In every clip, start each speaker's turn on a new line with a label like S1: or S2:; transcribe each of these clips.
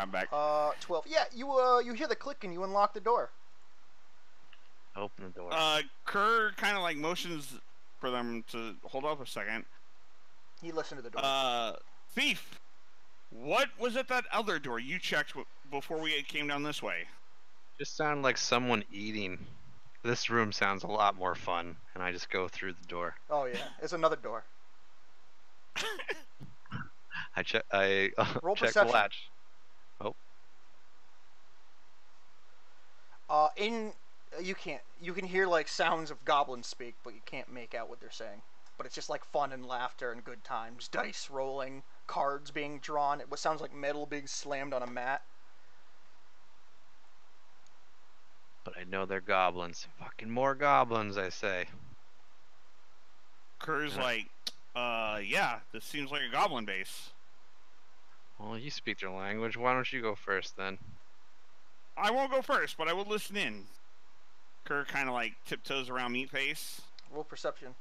S1: I'm back.
S2: 12. Yeah, you hear the click and you unlock the door.
S3: Open the door.
S1: Kerr kind of like motions for them to hold up a second.
S2: He listened to the door.
S1: Thief! What was at that other door you checked before we came down this way?
S3: Just sounded like someone eating. This room sounds a lot more fun, and I just go through the door.
S2: Oh yeah, it's another door.
S3: I check
S2: Roll
S3: check
S2: perception.
S3: the latch. Oh.
S2: You can hear like sounds of goblins speak, but you can't make out what they're saying. But it's just like fun and laughter and good times. Dice rolling, cards being drawn. It sounds like metal being slammed on a mat.
S3: But I know they're goblins. Fucking more goblins, I say.
S1: Kerr's like, yeah, this seems like a goblin base.
S3: Well, you speak their language. Why don't you go first, then?
S1: I won't go first, but I will listen in. Kerr kind of like tiptoes around Meatface.
S2: Roll perception.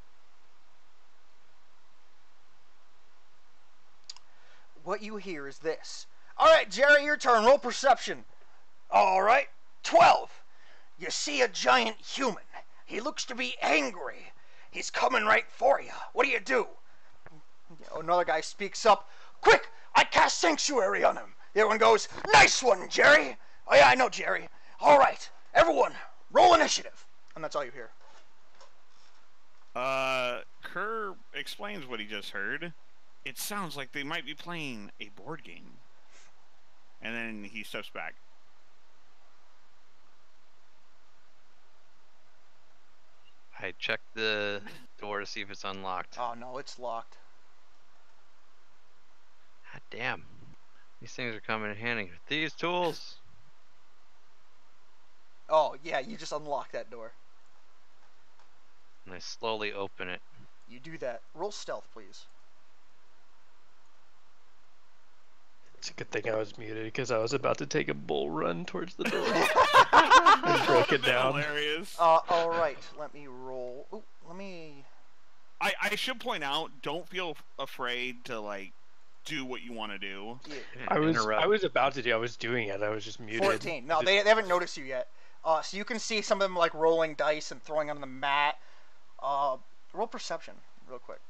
S2: What you hear is this. Alright, Jerry, your turn. Roll perception. Alright. 12. You see a giant human. He looks to be angry. He's coming right for you. What do? Another guy speaks up. Quick! I cast Sanctuary on him. The other one goes, nice one, Jerry. Oh yeah, I know, Jerry. Alright, everyone, roll initiative. And that's all you hear.
S1: Kerr explains what he just heard. It sounds like they might be playing a board game. And then he steps back.
S3: I check the door to see if it's unlocked.
S2: Oh no, it's locked.
S3: God damn. These things are coming in handy. These tools.
S2: Oh yeah, you just unlock that door.
S3: And I slowly open it.
S2: You do that. Roll stealth, please.
S4: It's a good thing I was muted because I was about to take a bull run towards the door. And broke it down.
S1: Hilarious.
S2: Alright, let me roll. Ooh, let me...
S1: I should point out, don't feel afraid to, like, do what you want to do.
S2: Yeah.
S4: I was about to do. I was doing it. I was just muted.
S2: 14. No, they haven't noticed you yet. So you can see some of them like rolling dice and throwing on the mat. Roll perception real quick.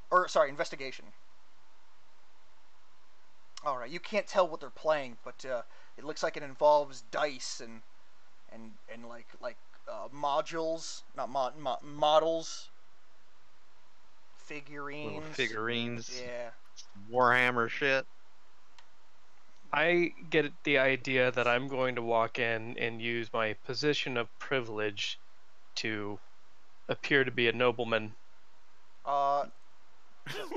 S2: Or sorry, investigation. All right, you can't tell what they're playing, but it looks like it involves dice and like modules, not models, figurines.
S3: Little figurines.
S2: Yeah.
S3: Warhammer shit.
S4: I get the idea that I'm going to walk in and use my position of privilege to appear to be a nobleman.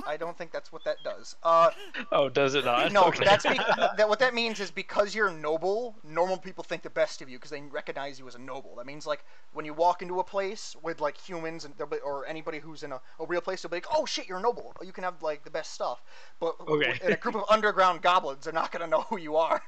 S2: I don't think that's what that does.
S4: Oh, does it not?
S2: No,
S4: Okay.
S2: what that means is because you're noble, normal people think the best of you because they recognize you as a noble. That means like when you walk into a place with like humans and or anybody who's in a real place, they'll be like, "Oh shit, you're a noble. You can have like the best stuff." But
S4: Okay.
S2: in a group of underground goblins, they're not gonna know who you are.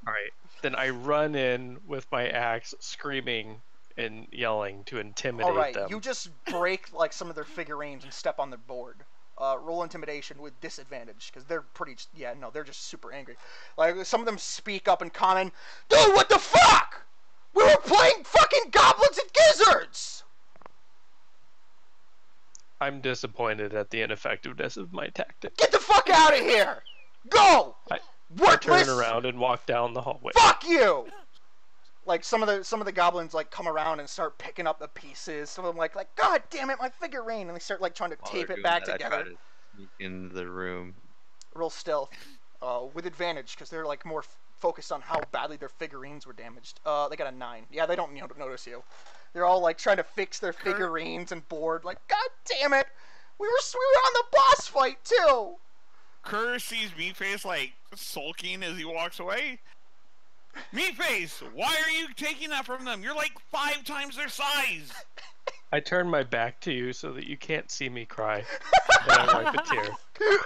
S4: All right. Then I run in with my axe, screaming and yelling to intimidate
S2: All right,
S4: them.
S2: you just break like some of their figurines and step on their board. Roll intimidation with disadvantage because they're pretty. Yeah, no, they're just super angry. Like some of them speak up and comment, "Dude, what the fuck? We were playing fucking goblins and gizzards."
S4: I'm disappointed at the ineffectiveness of my tactic.
S2: Get the fuck out of here! Go!
S4: I
S2: Worthless!
S4: turn around and walk down the hallway.
S2: Fuck you! Like some of the goblins like come around and start picking up the pieces. Some of them like God damn it, my figurine, and they start like trying to tape it back together.
S3: I try to sneak into the room.
S2: Roll stealth, with advantage because they're like more focused on how badly their figurines were damaged. They got a 9. Yeah, they don't notice you. They're all like trying to fix their figurines and bored. Like God damn it, we were on the boss fight too.
S1: Kerr sees Meatface like sulking as he walks away. Meatface, why are you taking that from them? You're like 5 times their size.
S4: I turn my back to you so that you can't see me cry. And I wipe a tear.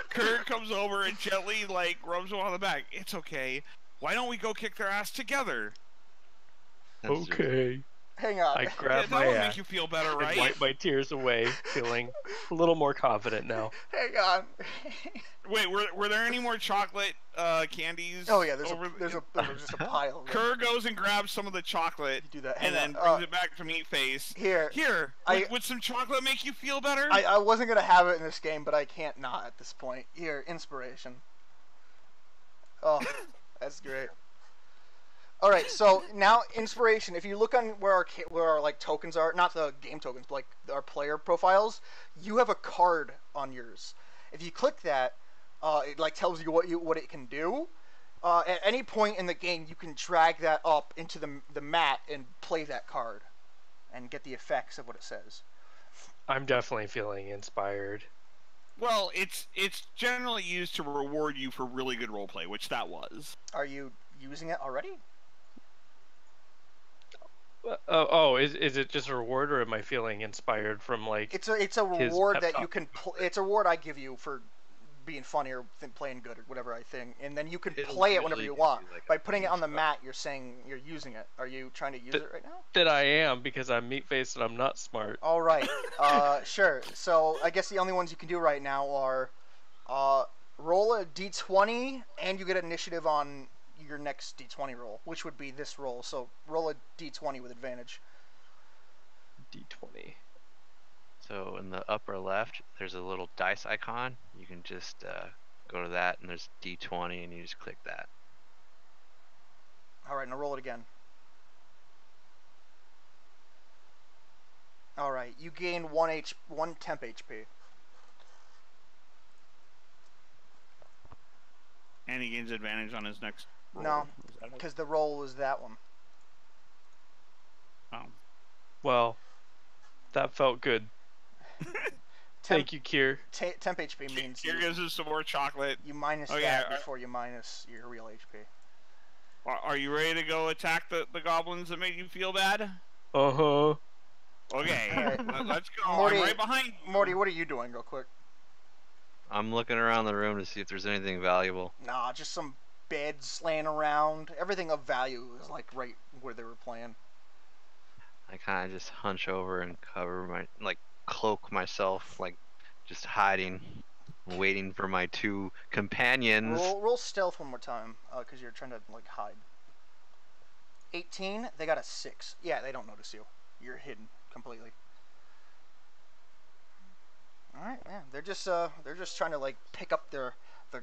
S1: Kerr comes over and gently like rubs him on the back. It's okay. Why don't we go kick their ass together?
S3: That's
S4: Okay.
S2: Hang on.
S4: I
S1: Yeah,
S4: grab
S1: that
S4: my
S1: would
S4: ass
S1: make you feel better,
S4: and
S1: right?
S4: wipe my tears away, feeling a little more confident now.
S2: Hang on.
S1: Wait, were there any more chocolate candies?
S2: Oh yeah, there's just a pile of them.
S1: Kerr goes and grabs some of the chocolate
S2: You do that.
S1: and
S2: Hang
S1: then
S2: on.
S1: brings it back to Meatface.
S2: Here.
S1: Would some chocolate make you feel better?
S2: I wasn't gonna have it in this game, but I can't not at this point. Here, inspiration. Oh, that's great. All right, so now inspiration. If you look on where our like tokens are, not the game tokens, but like our player profiles, you have a card on yours. If you click that, it like tells you what it can do. At any point in the game, you can drag that up into the mat and play that card, and get the effects of what it says.
S4: I'm definitely feeling inspired.
S1: Well, it's generally used to reward you for really good roleplay, which that was.
S2: Are you using it already?
S4: Is it just a reward, or am I feeling inspired from like?
S2: It's a
S4: his
S2: reward
S4: pep
S2: that
S4: talk?
S2: you can. It's a reward I give you for being funny or playing good or whatever I think, and then you can
S3: It'll
S2: play it whenever
S3: usually
S2: you
S3: give
S2: want.
S3: you, like,
S2: By
S3: a
S2: putting it on the
S3: boost.
S2: mat, you're saying you're using it. Are you trying to use it right now?
S4: That I am, because I'm Meatface and I'm not smart.
S2: All right. Sure. So I guess the only ones you can do right now are roll a d20, and you get initiative on your next d20 roll, which would be this roll. So roll a d20 with advantage.
S4: D20.
S3: So in the upper left, there's a little dice icon. You can just go to that, and there's D20, and you just click that.
S2: All right, now roll it again. All right, you gain one temp HP.
S1: And he gains advantage on his next roll.
S2: No,
S1: Is that it?
S2: because the roll was that one.
S1: Oh.
S4: Well, that felt good. Thank you, Kier.
S2: Temp HP means
S1: Here gives us some more chocolate.
S2: you minus
S1: Oh,
S2: that
S1: yeah,
S2: before you minus your real HP.
S1: Are you ready to go attack the goblins that made you feel bad?
S4: Uh-huh.
S1: Okay,
S2: Alright.
S1: let's go.
S2: Morty-
S1: I'm right behind you.
S2: Morty, what are you doing real quick?
S3: I'm looking around the room to see if there's anything valuable.
S2: Nah, just some beds laying around. Everything of value is like right where they were playing.
S3: I kind of just hunch over and cloak myself, like just hiding, waiting for my two companions.
S2: Roll stealth one more time, because you're trying to like hide. 18. They got a 6. Yeah, they don't notice you. You're hidden completely. All right, yeah. They're just trying to like pick up their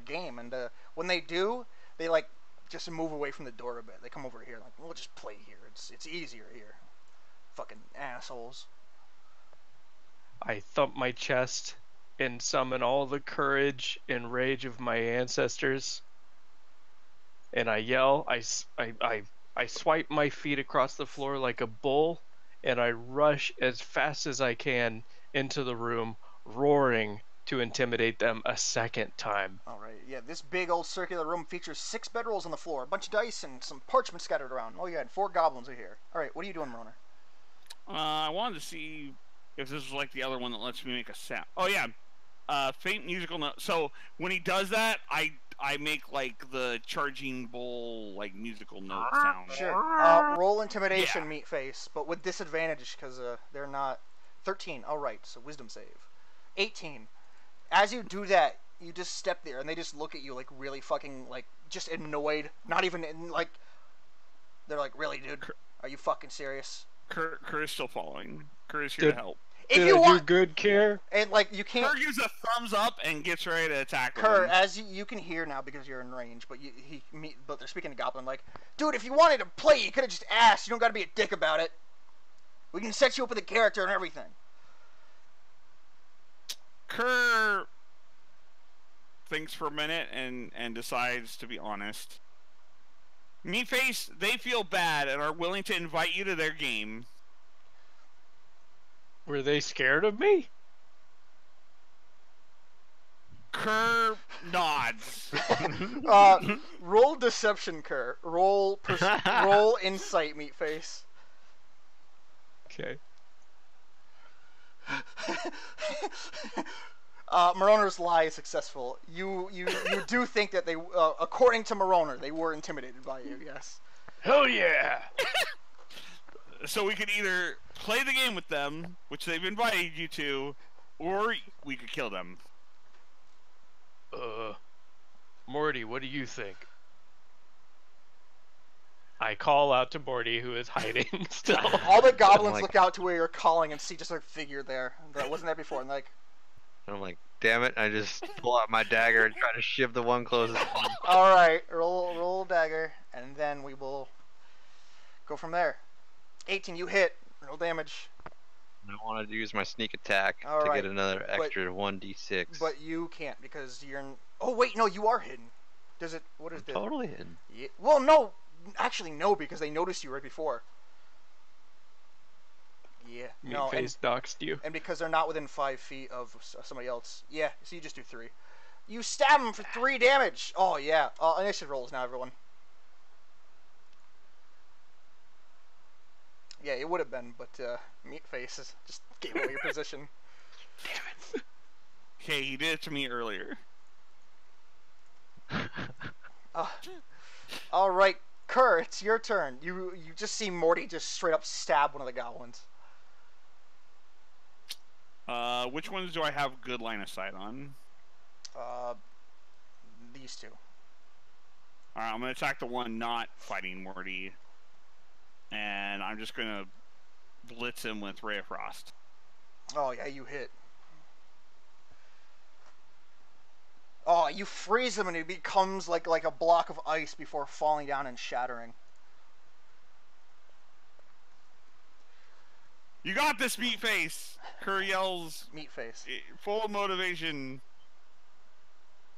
S2: game, and when they do, they like just move away from the door a bit. They come over here like, we'll just play here. It's easier here. Fucking assholes.
S4: I thump my chest and summon all the courage and rage of my ancestors. And I yell, I swipe my feet across the floor like a bull, and I rush as fast as I can into the room, roaring to intimidate them a second time.
S2: All right, yeah. This big old circular room features 6 bedrolls on the floor, a bunch of dice, and some parchment scattered around. Oh yeah, and 4 goblins are here. All right, what are you doing, Maroner?
S1: I wanted to see if this was like the other one that lets me make a sound. Oh yeah, faint musical note. So when he does that, I make like the charging bull like musical note sound.
S2: Sure. Roll intimidation, Meatface, but with disadvantage because they're not 13. All right, so wisdom save. 18. As you do that, you just step there and they just look at you like really fucking like just annoyed. Not even like they're like, really, dude? Are you fucking serious?
S1: Kerr is still following. Kerr is here to help.
S2: If
S4: Did
S2: you
S4: I
S2: want,
S4: do good, Kier?
S2: and like you can't.
S1: Kerr gives a thumbs up and gets ready to attack.
S2: Kerr,
S1: him.
S2: as you can hear now because you're in range, but but they're speaking to Goblin like, dude, if you wanted to play, you could have just asked. You don't got to be a dick about it. We can set you up with a character and everything.
S1: Kerr thinks for a minute and decides to be honest. Meatface, they feel bad and are willing to invite you to their game.
S4: Were they scared of me?
S1: Kerr nods.
S2: Roll deception, Kerr. Roll roll insight, Meatface.
S4: Okay.
S2: Maroner's lie is successful. You do think that they, according to Maroner, they were intimidated by you. Yes.
S4: Hell yeah!
S1: So we could either play the game with them, which they've invited you to, or we could kill them.
S4: Morty, what do you think? I call out to Morty, who is hiding still.
S2: All the goblins
S3: like-
S2: look out to where you're calling and see just a figure there that wasn't there before, and like,
S3: I'm like, damn it! I just pull out my dagger and try to shiv the one closest.
S2: all right, roll dagger, and then we will go from there. 18, you hit. Roll damage.
S3: I wanted to use my sneak attack
S2: All
S3: to
S2: right,
S3: get another extra 1d6.
S2: But you can't because you're. Oh wait, no, you are hidden. Does it? What is
S3: I'm
S2: this?
S3: totally hidden.
S2: Yeah. Well, no, actually no, because they noticed you right before. Yeah. No.
S4: Meatface doxed you.
S2: And because they're not within 5 feet of somebody else. Yeah. So you just do 3. You stab him for 3 damage. Oh yeah. Initiative rolls now, everyone. Yeah, it would have been, but Meatface just gave away your position.
S4: Damn it.
S1: Okay, he did it to me earlier.
S2: All right, Kerr, it's your turn. You just see Morty just straight up stab one of the goblins.
S1: Which ones do I have good line of sight on?
S2: These two.
S1: Alright, I'm gonna attack the one not fighting Morty. And I'm just gonna blitz him with Ray of Frost.
S2: Oh yeah, you hit. Oh, you freeze him and he becomes like a block of ice before falling down and shattering.
S1: You got this, Meatface! Kerr yells,
S2: Meatface.
S1: full of motivation.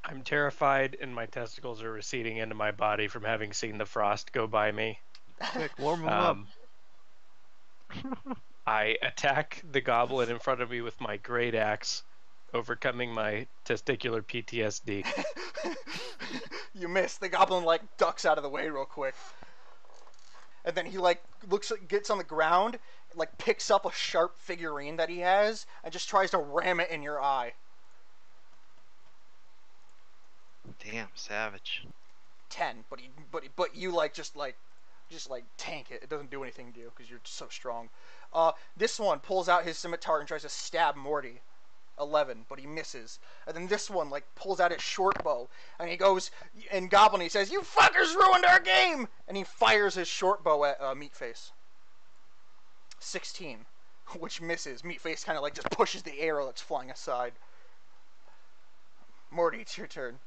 S4: I'm terrified, and my testicles are receding into my body from having seen the frost go by me.
S3: Quick, warm him up.
S4: I attack the goblin in front of me with my great axe, overcoming my testicular PTSD.
S2: You miss. The goblin like ducks out of the way real quick. And then he like gets on the ground, like picks up a sharp figurine that he has and just tries to ram it in your eye.
S3: Damn, savage.
S2: 10, but you like just tank it. It doesn't do anything to you because you're so strong. This one pulls out his scimitar and tries to stab Morty. 11, but he misses. And then this one like pulls out his short bow and he goes in Goblin. He says, "You fuckers ruined our game!" And he fires his short bow at Meatface. 16, which misses. Meatface kind of like just pushes the arrow that's flying aside. Morty, it's your turn.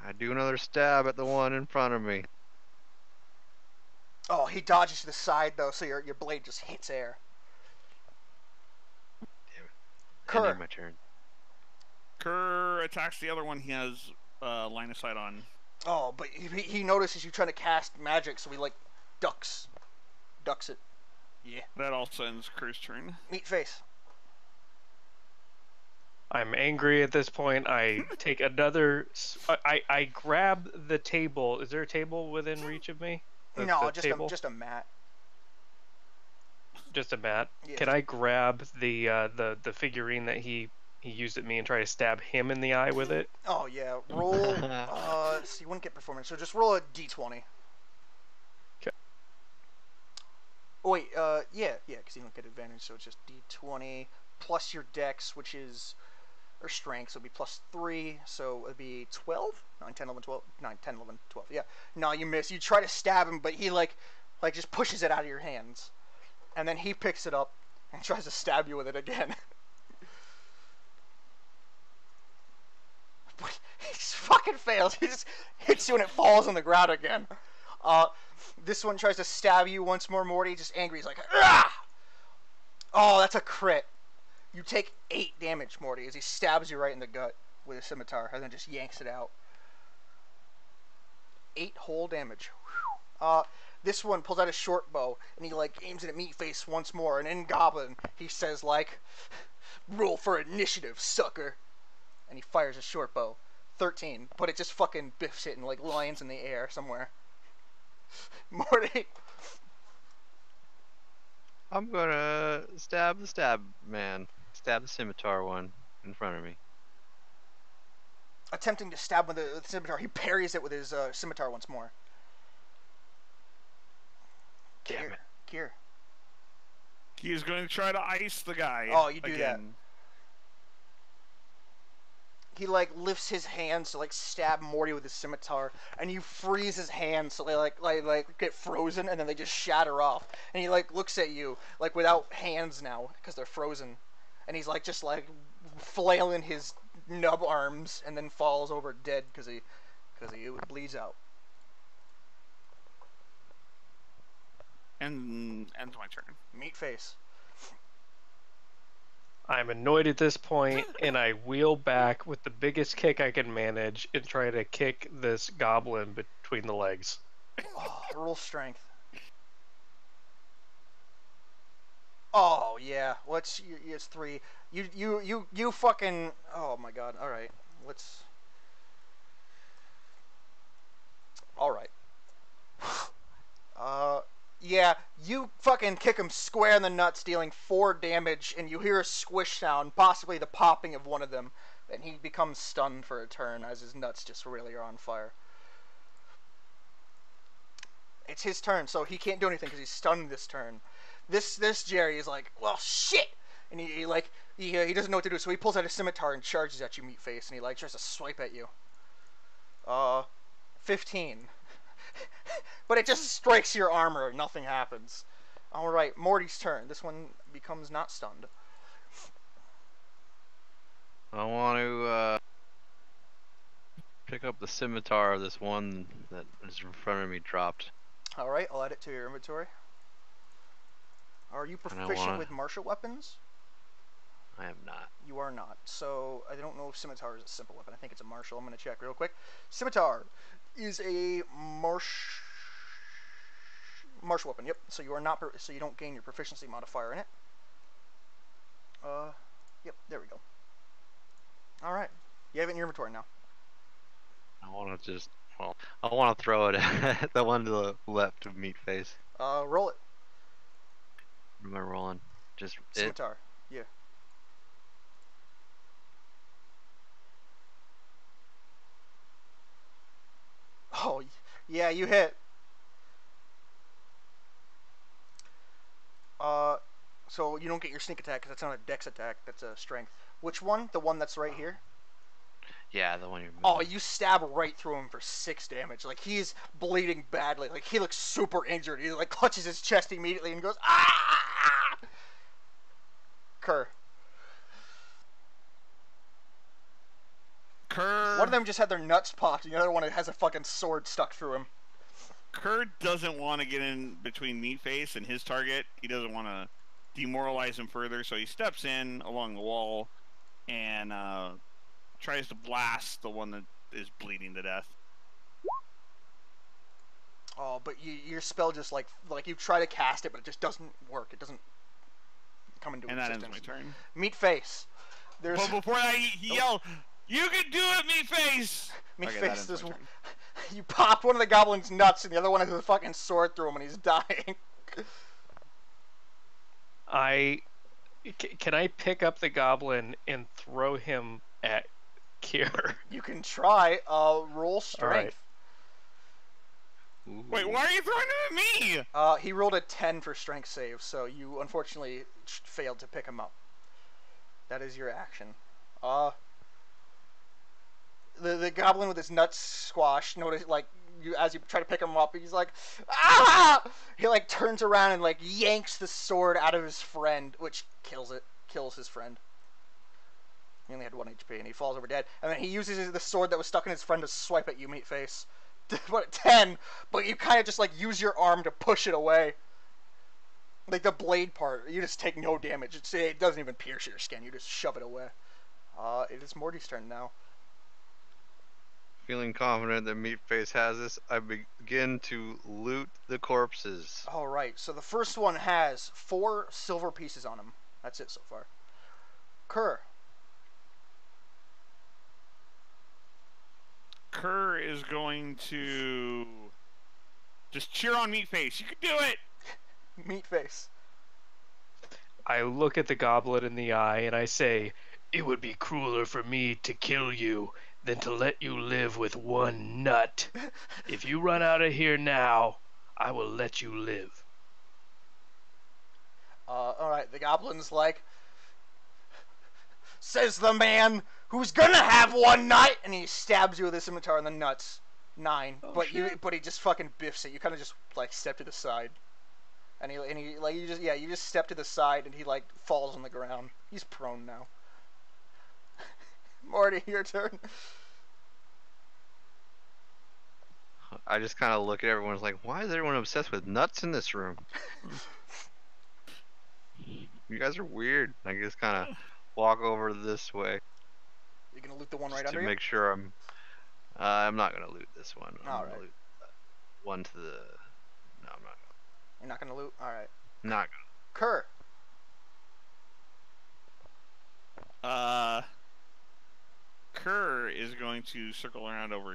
S3: I do another stab at the one in front of me.
S2: Oh, he dodges to the side though, so your blade just hits air.
S3: Ending
S2: Kerr.
S3: my turn.
S1: Kerr attacks the other one he has line of sight on.
S2: Oh, but he notices you trying to cast magic, so he like ducks it. Yeah.
S1: That also ends Kerr's turn.
S2: Meatface.
S4: I'm angry at this point. I take another. I grab the table. Is there a table within reach of me?
S2: No,
S4: The
S2: just
S4: table?
S2: a mat.
S4: Just a mat.
S2: Yeah.
S4: Can I grab the figurine that he used at me and try to stab him in the eye with it?
S2: Oh yeah. Roll. So you wouldn't get performance, so just roll a d20.
S4: Okay.
S2: Oh wait. Yeah, because you don't get advantage, so it's just d20 plus your dex, which is or strength, so it'd be plus 3, so it'd be 12? 9, 10, 11, 12. 9, 10, 11, 12. Yeah. No, you miss. You try to stab him, but he like just pushes it out of your hands. And then he picks it up and tries to stab you with it again. But he just fucking fails. He just hits you and it falls on the ground again. This one tries to stab you once more, Morty. Just angry. He's like, ah! Oh, that's a crit. You take 8 damage, Morty, as he stabs you right in the gut with a scimitar and then just yanks it out. 8 whole damage. Whew. This one pulls out a short bow and he like aims it at Meatface once more, and in Goblin he says like, "Roll for initiative, sucker," and he fires a short bow. 13, but it just fucking biffs it and like lands in the air somewhere. Morty.
S3: I'm gonna stab the stab man. Stab the scimitar one in front of me.
S2: Attempting to stab with the scimitar, he parries it with his scimitar once more.
S3: Damn it.
S2: Kier.
S1: He is going to try to ice the guy.
S2: Oh, you do
S1: again.
S2: He like lifts his hands to like stab Morty with his scimitar, and you freeze his hands so they like get frozen, and then they just shatter off. And he like looks at you like without hands now because they're frozen, and he's like just like flailing his nub arms, and then falls over dead because he bleeds out.
S1: And ends my turn.
S2: Meatface.
S4: I'm annoyed at this point, and I wheel back with the biggest kick I can manage and try to kick this goblin between the legs.
S2: Oh, roll strength. Oh yeah, it's 3. You fucking. Oh my god. All right, let's. All right. Yeah, you fucking kick him square in the nuts, dealing 4 damage, and you hear a squish sound, possibly the popping of one of them, and he becomes stunned for a turn as his nuts just really are on fire. It's his turn, so he can't do anything because he's stunned this turn. This Jerry is like, well, shit, and he doesn't know what to do, so he pulls out his scimitar and charges at you, Meatface, and he like tries to swipe at you. 15. But it just strikes your armor and nothing happens. Alright, Morty's turn. This one becomes not stunned.
S3: I want to pick up the scimitar of this one that is in front of me dropped.
S2: Alright, I'll add it to your inventory. Are you proficient with martial weapons?
S3: I am not.
S2: You are not. So, I don't know if scimitar is a simple weapon. I think it's a martial. I'm going to check real quick. Scimitar is a martial weapon. Yep. So you are not. So you don't gain your proficiency modifier in it. Yep. There we go. All right. You have it in your inventory now.
S3: I want to just. Well, I want to throw it at the one to the left of Meatface.
S2: Roll it.
S3: What am I rolling? Just
S2: scimitar. Yeah. Oh, yeah, you hit. So you don't get your sneak attack because that's not a dex attack. That's a strength. Which one? The one that's right here?
S3: Yeah, the one you're moving.
S2: Oh, you stab right through him for 6 damage. Like, he's bleeding badly. Like, he looks super injured. He, like, clutches his chest immediately and goes, ah! Kerr. One of them just had their nuts popped, and the other one has a fucking sword stuck through him.
S1: Kerr doesn't want to get in between Meatface and his target. He doesn't want to demoralize him further, so he steps in along the wall and tries to blast the one that is bleeding to death.
S2: Oh, but your spell just like you try to cast it, but it just doesn't work. It doesn't come into existence.
S1: And that ends my turn.
S2: Meatface. There's.
S1: But before that, he yelled, "You can do it, Meatface!"
S2: Meatface. Okay, you popped one of the goblin's nuts, and the other one has a fucking sword through him, and he's dying.
S4: Can I pick up the goblin and throw him at Kier?
S2: You can try. Roll strength.
S3: Right.
S1: Wait, why are you throwing it at me?
S2: He rolled a 10 for strength save, so you unfortunately failed to pick him up. That is your action. The goblin with his nuts squashed. Notice, like, as you try to pick him up, he's like, ah! He like turns around and like yanks the sword out of his friend, which kills his friend. He only had 1 HP, and he falls over dead. And then he uses the sword that was stuck in his friend to swipe at you, Meatface. What, 10? But you kind of just like use your arm to push it away. Like the blade part, you just take no damage. It doesn't even pierce your skin. You just shove it away. It is Morty's turn now.
S3: Feeling confident that Meatface has this, I begin to loot the corpses.
S2: Alright, so the first one has 4 silver pieces on him. That's it so far. Kerr.
S1: Kerr is going to just cheer on Meatface. You can do it!
S2: Meatface.
S4: I look at the goblin in the eye and I say, "It would be crueler for me to kill you than to let you live with 1 nut. If you run out of here now, I will let you live."
S2: Alright, the goblin's like, says the man who's gonna have one nut, and he stabs you with his scimitar in the nuts. 9.
S4: Oh,
S2: but
S4: shit.
S2: but he just fucking biffs it. You kind of just like step to the side, and he like you just step to the side, and he like falls on the ground. He's prone now. Morty, your turn.
S3: I just kind of look at everyone's like, why is everyone obsessed with nuts in this room? You guys are weird. I just kind of walk over this way
S2: You're gonna loot the one
S3: just
S2: right
S3: to
S2: under you.
S3: make sure I'm. I'm not gonna loot this one. I'm
S2: All
S3: gonna
S2: right.
S3: loot one to the. No, I'm not.
S2: You're not gonna loot. All right.
S3: Not
S2: Kerr.
S1: Kerr is going to circle around over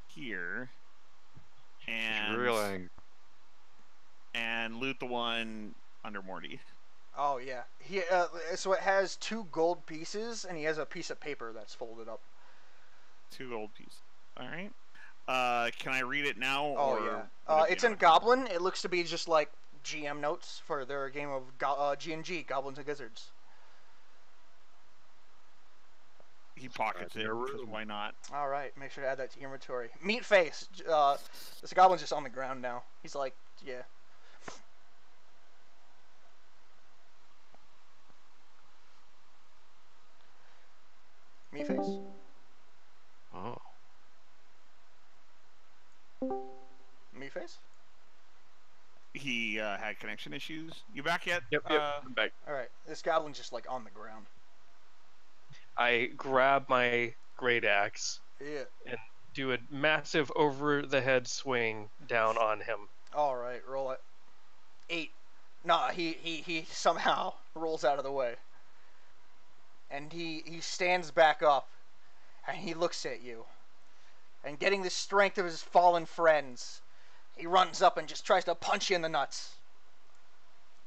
S1: here
S3: gonna. Real angry.
S1: and loot the one under Morty.
S2: Oh yeah. He so it has 2 gold pieces, and he has a piece of paper that's folded up.
S1: 2 gold pieces. All right. Can I read it now?
S2: Oh
S1: or
S2: yeah.
S1: would it be
S2: It's in
S1: on-
S2: Goblin. It looks to be just like GM notes for their game of G&G, Goblins and Gizzards.
S1: He pockets it.
S3: in a
S1: 'Cause
S3: room.
S1: why not?
S2: All right, make sure to add that to your inventory. Meatface. This goblin's just on the ground now. He's like, yeah. Meatface.
S3: Oh.
S2: Meatface.
S1: He had connection issues. You back yet?
S4: Yep, I'm back.
S2: All right, this goblin's just like on the ground.
S4: I grab my great axe,
S2: Yeah.
S4: do a massive over-the-head swing down on him.
S2: All right, roll it. 8. Nah, he somehow rolls out of the way. And he stands back up, and he looks at you. And getting the strength of his fallen friends, he runs up and just tries to punch you in the nuts.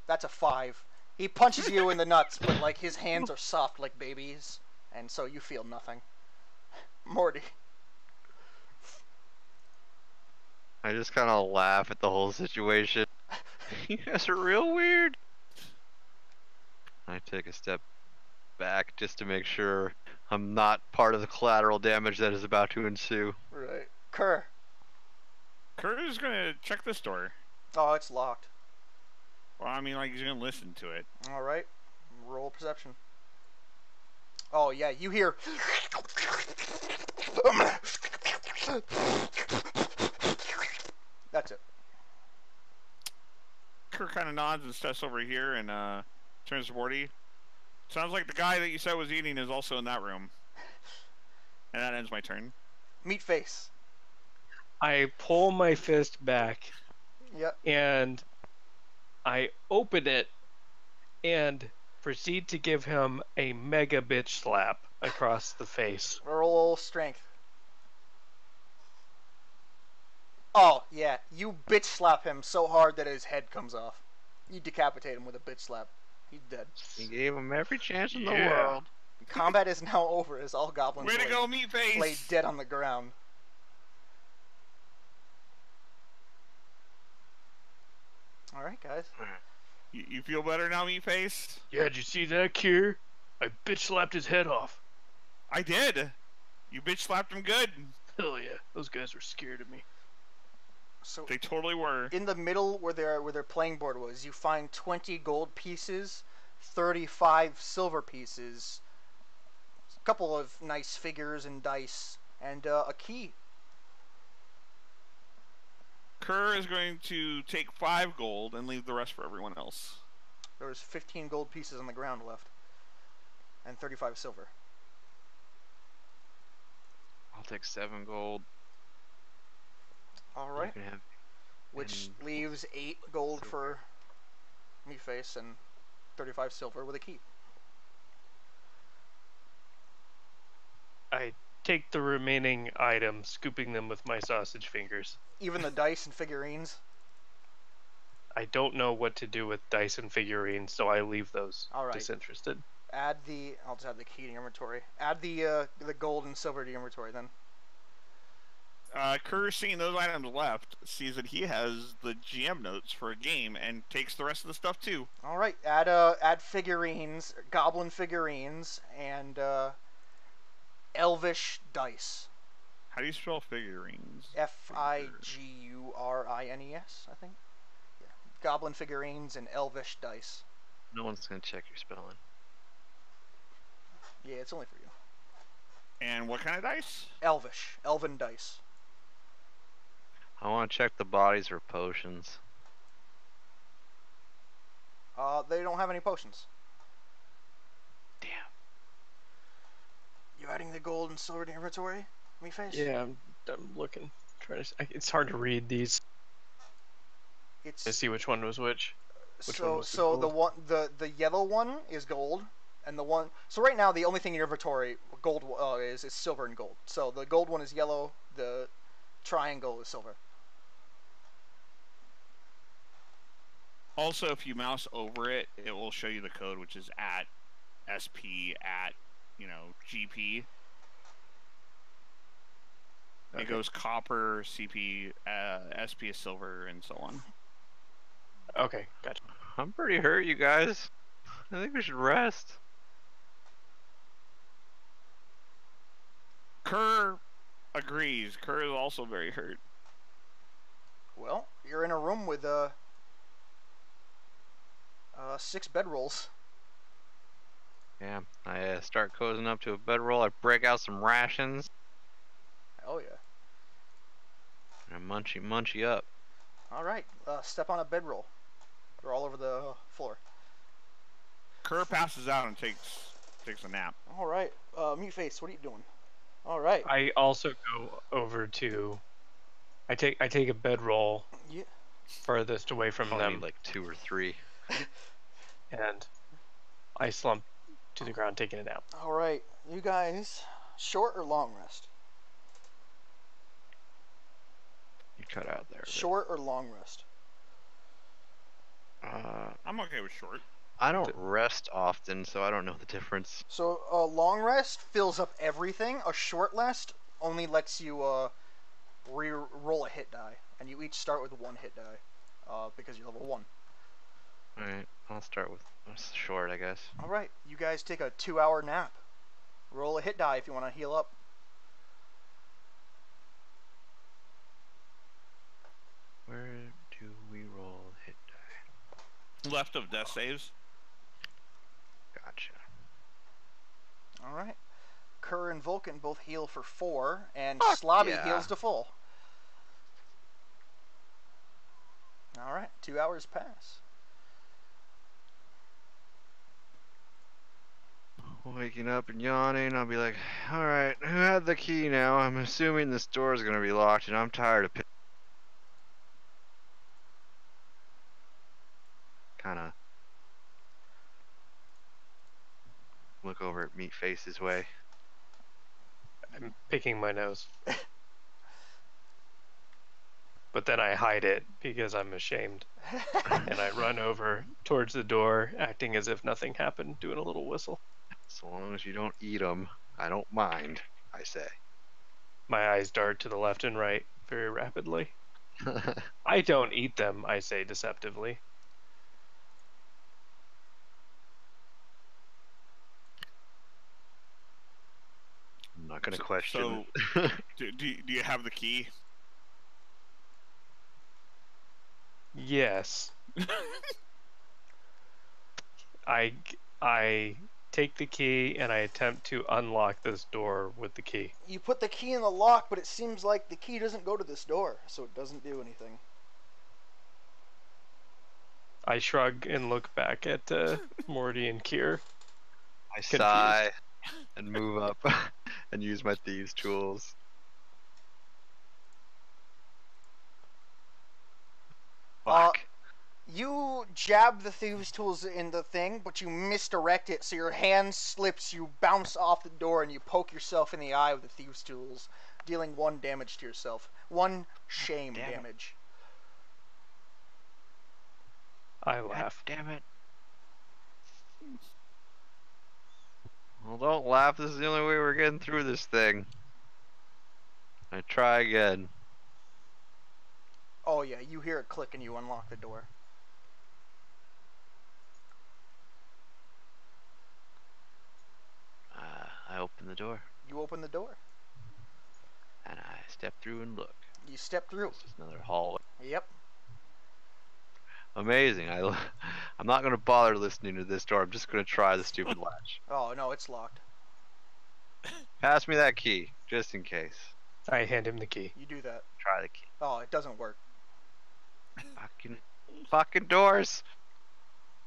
S2: That's a 5. He punches you in the nuts, but like his hands are soft like babies, and so you feel nothing. Morty.
S3: I just kind of laugh at the whole situation. You guys are real weird. I take a step back just to make sure I'm not part of the collateral damage that is about to ensue.
S2: Right. Kerr.
S1: Kerr is gonna check this door.
S2: Oh, it's locked.
S1: Well, I mean, like he's gonna listen to it.
S2: All right. Roll perception. Oh yeah, you hear. That's it.
S1: Kerr kind of nods and steps over here and turns to Morty. Sounds like the guy that you said was eating is also in that room. And that ends my turn.
S2: Meatface.
S4: I pull my fist back
S2: Yep.
S4: and I open it and proceed to give him a mega bitch slap across the face.
S2: Roll strength. Oh yeah, you bitch slap him so hard that his head comes off. You decapitate him with a bitch slap. He's dead.
S3: You gave him every chance in the
S4: Yeah.
S3: world.
S2: Combat is now over as all goblins
S1: Way to go, Meatface!
S2: lay dead on the ground. All right, guys.
S1: You feel better now, Meatface?
S4: Yeah, did you see that, Kier? I bitch slapped his head off.
S1: I did. You bitch slapped him good.
S4: Hell yeah, those guys were scared of me.
S2: So
S1: They totally were.
S2: in the middle where their playing board was, you find 20 gold pieces, 35 silver pieces, a couple of nice figures and dice, and a key.
S1: Kerr is going to take 5 gold and leave the rest for everyone else.
S2: There was 15 gold pieces on the ground left, and 35 silver.
S3: I'll take 7 gold.
S2: All
S3: You
S2: right,
S3: can have
S2: which
S3: and
S2: leaves 8 gold
S3: silver.
S2: for Meatface and 35 silver with a key.
S4: I take the remaining items, scooping them with my sausage fingers.
S2: Even the dice and figurines.
S4: I don't know what to do with dice and figurines, so I leave those
S2: All right.
S4: disinterested.
S2: I'll just add the key to your inventory. Add the gold and silver to your inventory then.
S1: Kerr, seeing those items left, sees that he has the GM notes for a game and takes the rest of the stuff too.
S2: All right, add figurines, goblin figurines, and elvish dice.
S1: How do you spell figurines?
S2: Figurines, I think. Yeah, goblin figurines and elvish dice.
S3: No one's gonna check your spelling.
S2: Yeah, it's only for you.
S1: And what kind of dice?
S2: Elvish, elven dice.
S3: I want to check the bodies for potions.
S2: They don't have any potions.
S3: Damn.
S2: You adding the gold and silver to your inventory, Meatface?
S4: Yeah, I'm looking. It's hard to read these.
S2: It's
S4: To see which one was which. Which one
S2: so
S4: was the
S2: so the
S4: gold?
S2: the yellow one is gold, and the one so right now the only thing in your inventory gold is silver and gold. So the gold one is yellow, the triangle is silver.
S1: Also, if you mouse over it, it will show you the code, which is at SP at GP.
S4: Okay.
S1: It goes copper, CP, SP is silver, and so on.
S4: Okay, gotcha.
S3: I'm pretty hurt, you guys. I think we should rest.
S1: Kerr agrees. Kerr is also very hurt.
S2: Well, you're in a room with 6 bedrolls.
S3: Yeah, I start cozying up to a bedroll. I break out some rations.
S2: Oh yeah.
S3: And I munchy up.
S2: All right, step on a bedroll. They're all over the floor.
S1: Kerr passes out and takes a nap.
S2: All right, Meatface, what are you doing? All right.
S4: I also go over to. I take a bedroll
S2: Yeah.
S4: furthest away from
S3: Probably
S4: them,
S3: need like 2 or 3.
S4: and I slump to the ground, taking a nap.
S2: All right, you guys, short or long rest?
S3: You cut out there.
S2: Short or long rest?
S1: I'm okay with short.
S3: I don't rest often, so I don't know the difference.
S2: So a long rest fills up everything. A short rest only lets you re-roll a hit die, and you each start with 1 hit die, because you're level 1.
S3: Alright, I'll start with short, I guess.
S2: All right, you guys take a 2-hour nap. Roll a hit die if you want to heal up.
S3: Where do we roll hit die?
S1: Left of death saves.
S3: Gotcha.
S2: All right. Kerr and Vulcan both heal for 4, and
S3: Fuck
S2: Slobby
S3: yeah.
S2: heals to full. All right, 2 hours pass.
S3: Waking up and yawning, I'll be like, alright, who had the key now? I'm assuming this door is going to be locked, and I'm tired of kind of look over at Meatface's way.
S4: I'm picking my nose. But then I hide it because I'm ashamed. And I run over towards the door, acting as if nothing happened, doing a little whistle.
S3: So long as you don't eat them, I don't mind, I say.
S4: My eyes dart to the left and right very rapidly. I don't eat them, I say deceptively.
S3: I'm not going to question.
S1: So, do you have the key?
S4: Yes. I take the key and I attempt to unlock this door with the key.
S2: You put the key in the lock, but it seems like the key doesn't go to this door, so it doesn't do anything.
S4: I shrug and look back at Morty and Kier.
S3: I sigh and move up and use my thieves' tools. Fuck.
S2: You jab the thieves' tools in the thing, but you misdirect it, so your hand slips, you bounce off the door, and you poke yourself in the eye with the thieves' tools, dealing 1 damage to yourself. 1 shame
S3: Damn it.
S2: damage.
S4: I laugh.
S3: God damn it. Well, don't laugh. This is the only way we're getting through this thing. I try again.
S2: Oh yeah, you hear it click and you unlock the door.
S3: I open the door.
S2: You open the door.
S3: And I step through and look.
S2: You step through.
S3: It's just another hallway.
S2: Yep.
S3: Amazing. I'm not gonna bother listening to this door. I'm just gonna try the stupid latch.
S2: Oh no, it's locked.
S3: Pass me that key, just in case.
S4: I hand him the key.
S2: You do that.
S3: Try the key.
S2: Oh, it doesn't work.
S3: Fucking doors.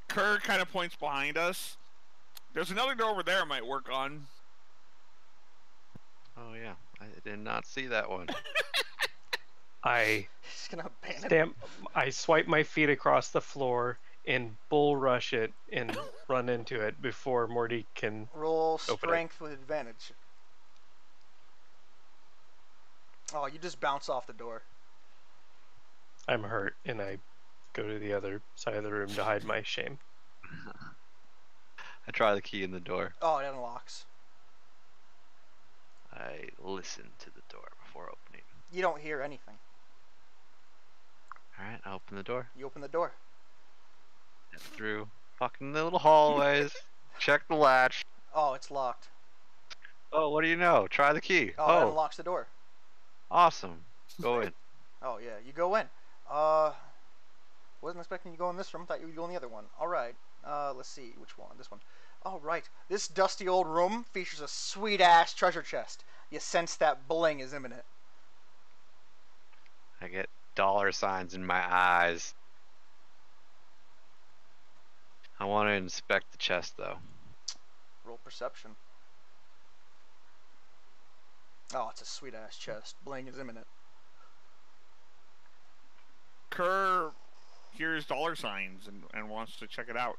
S1: Kerr kind of points behind us. There's another door over there I might work on.
S3: Oh yeah, I did not see that one.
S4: I
S2: He's gonna abandon.
S4: I swipe my feet across the floor and bull rush it and run into it before Morty can.
S2: Roll
S4: Open
S2: strength with advantage. Oh, you just bounce off the door.
S4: I'm hurt and I go to the other side of the room to hide my shame.
S3: I try the key in the door.
S2: Oh, it unlocks.
S3: I listen to the door before opening.
S2: You don't hear anything.
S3: Alright, I open the door.
S2: You open the door.
S3: Step through fucking little hallways. Check the latch.
S2: Oh, it's locked.
S3: Oh, what do you know? Try the key.
S2: Oh, it unlocks the door.
S3: Awesome. Go in.
S2: Oh yeah, you go in. Wasn't expecting you to go in this room. Thought you would go in the other one. All right. Let's see which one. This one. All right. This dusty old room features a sweet ass treasure chest. You sense that bling is imminent.
S3: I get dollar signs in my eyes. I want to inspect the chest though.
S2: Roll perception. Oh, it's a sweet ass chest. Bling is imminent.
S1: Kerr hears dollar signs and wants to check it out.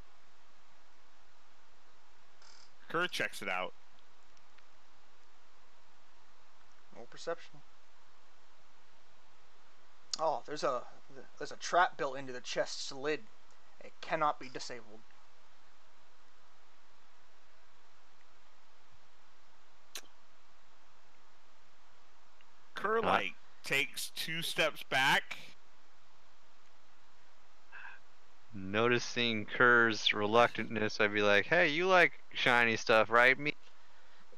S1: Kerr checks it out.
S2: Roll perception. Oh, there's a trap built into the chest's lid. It cannot be disabled.
S1: Kerr takes 2 steps back.
S3: Noticing Kerr's reluctantness, I'd be like, "Hey, you like shiny stuff, right? Me?"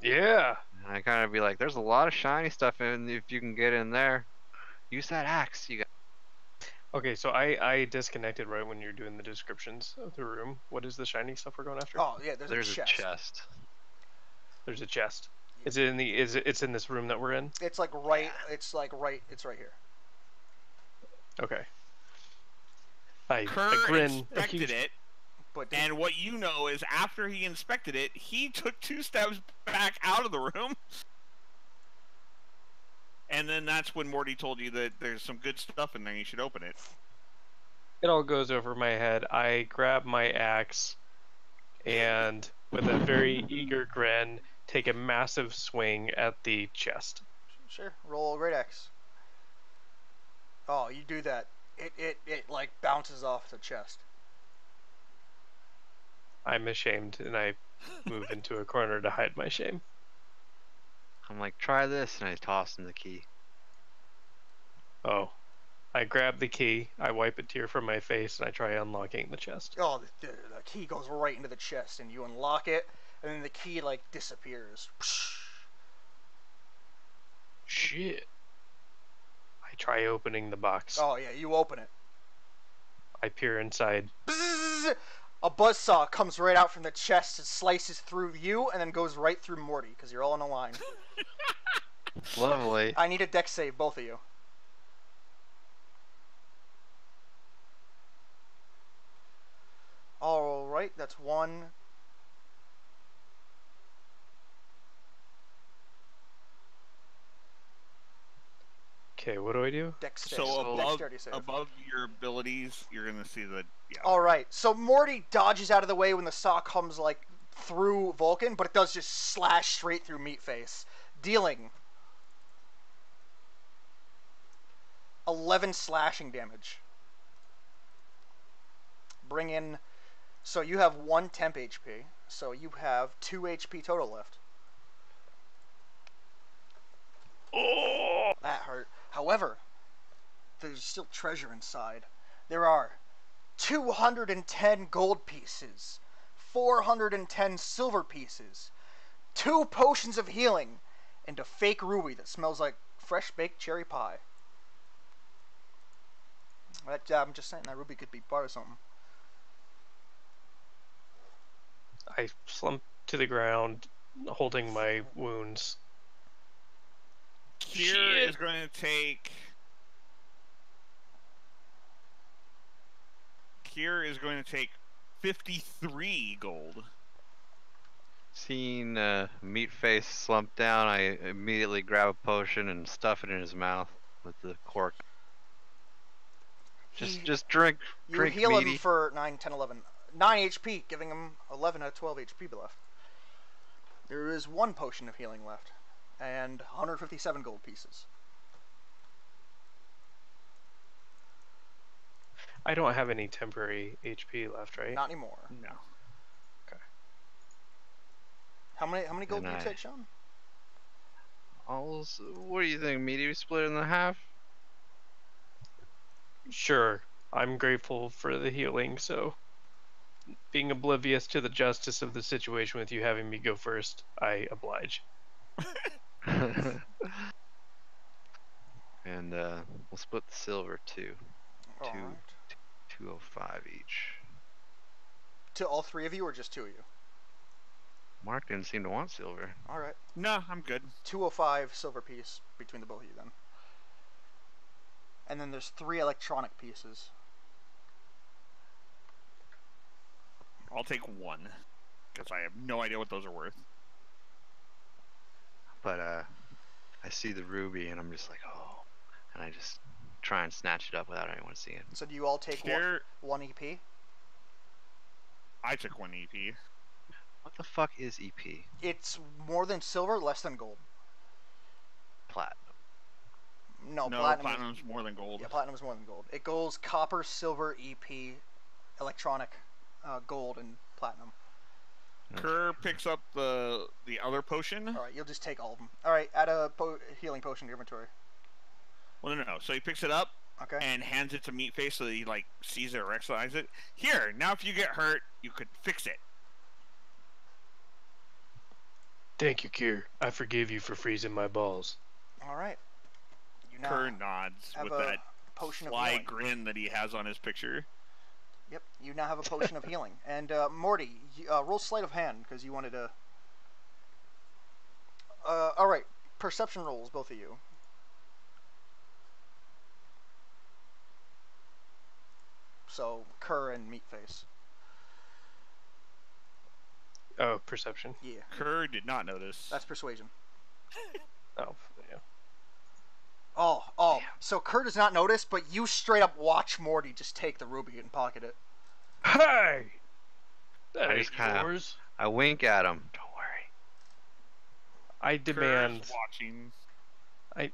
S4: Yeah.
S3: And I kind of be like, "There's a lot of shiny stuff in if you can get in there. Use that axe you got."
S4: Okay, so I disconnected right when you're doing the descriptions of the room. What is the shiny stuff we're going after?
S2: Oh yeah,
S3: There's a chest.
S4: There's a chest. Is it in the? It's in this room that we're in?
S2: It's like right. It's like right. It's right here.
S4: Okay. I
S1: Kerr
S4: grin.
S1: inspected it, and what you know is after he inspected it, he took 2 steps back out of the room. And then that's when Morty told you that there's some good stuff in there, you should open it.
S4: It all goes over my head. I grab my axe and, with a very eager grin, take a massive swing at the chest.
S2: Sure. Roll a great axe. Oh, you do that. It like bounces off the chest.
S4: I'm ashamed and I move into a corner to hide my shame.
S3: I'm like, "Try this," and I toss him the key.
S4: Oh. I grab the key, I wipe a tear from my face, and I try unlocking the chest.
S2: Oh, the key goes right into the chest, and you unlock it, and then the key like disappears.
S4: Shit. I try opening the box.
S2: Oh yeah, you open it.
S4: I peer inside.
S2: Bzzz! A buzzsaw comes right out from the chest and slices through you, and then goes right through Morty because you're all in a line.
S3: Lovely.
S2: I need a dex save, both of you. All right, that's 1.
S4: Okay, what do I do?
S1: So
S2: dexterity save.
S1: above your abilities, you're gonna see the
S2: All right, so Morty dodges out of the way when the saw comes like through Vulcan, but it does just slash straight through Meatface, dealing 11 slashing damage. Bring in, so you have 1 temp HP, so you have 2 HP total left.
S4: Oh!
S2: That hurt. However, there's still treasure inside. There are 210 gold pieces, 410 silver pieces, 2 potions of healing, and a fake ruby that smells like fresh baked cherry pie. I'm just saying that ruby could be part of something.
S4: I slump to the ground, holding my wounds.
S1: Kier
S4: Shit.
S1: is going to take. Kier is going to take 53 gold.
S3: Seeing Meatface slump down, I immediately grab a potion and stuff it in his mouth with the cork. Just drink.
S2: You
S3: drink
S2: heal
S3: meaty.
S2: him for 9, 10, 11. 9 HP, giving him 11 out of 12 HP left. There is 1 potion of healing left, and 157 gold pieces.
S4: I don't have any temporary HP left, right?
S2: Not anymore.
S1: No.
S2: How many gold do you
S3: And
S2: take, Sean?
S3: What do you think, meaty? We split it in half?
S4: Sure. I'm grateful for the healing, so being oblivious to the justice of the situation with you having me go first, I oblige.
S3: And we'll split the silver too.
S2: All
S3: Two.
S2: right.
S3: 205 each.
S2: To all 3 of you, or just 2 of you?
S3: Mark didn't seem to want silver.
S2: All right.
S1: No, I'm good.
S2: 205 silver piece between the both of you then. And then there's 3 electronic pieces.
S1: I'll take 1. Because I have no idea what those are worth.
S3: But I see the ruby and I'm just like, oh. And I just try and snatch it up without anyone seeing it.
S2: So do you all take
S1: Kier,
S2: 1 EP?
S1: I took 1 EP.
S3: What the fuck is EP?
S2: It's more than silver, less than gold.
S3: Platinum.
S2: No,
S1: No,
S2: platinum.
S1: platinum's more than gold.
S2: Yeah, platinum is more than gold. It goes copper, silver, EP, electronic, gold, and platinum.
S1: Kerr picks up the other potion.
S2: All right, you'll just take all of them. All right, add a healing potion to your inventory.
S1: Well, no. So he picks it up
S2: Okay.
S1: and hands it to Meatface so that he like sees it or recognizes it. Here, now if you get hurt, you could fix it.
S4: Thank you, Kier. I forgive you for freezing my balls.
S2: All right. You now
S1: Kerr nods
S2: have
S1: with
S2: a
S1: that
S2: potion of
S1: sly
S2: healing.
S1: grin that he has on his picture.
S2: Yep, you now have a potion of healing. And Morty, roll sleight of hand because you wanted to. All right, perception rolls, both of you. So Kerr and Meatface.
S4: Oh, perception.
S2: Yeah,
S1: Kerr did not notice.
S2: that's persuasion.
S4: Oh, yeah.
S2: Oh, so Kerr does not notice, but you straight up watch Morty just take the ruby and pocket it.
S4: Hey! That
S3: I
S4: ain't
S3: just kinda-
S4: yours.
S3: I wink at him. Don't worry.
S4: I demand.
S1: Kerr's watching.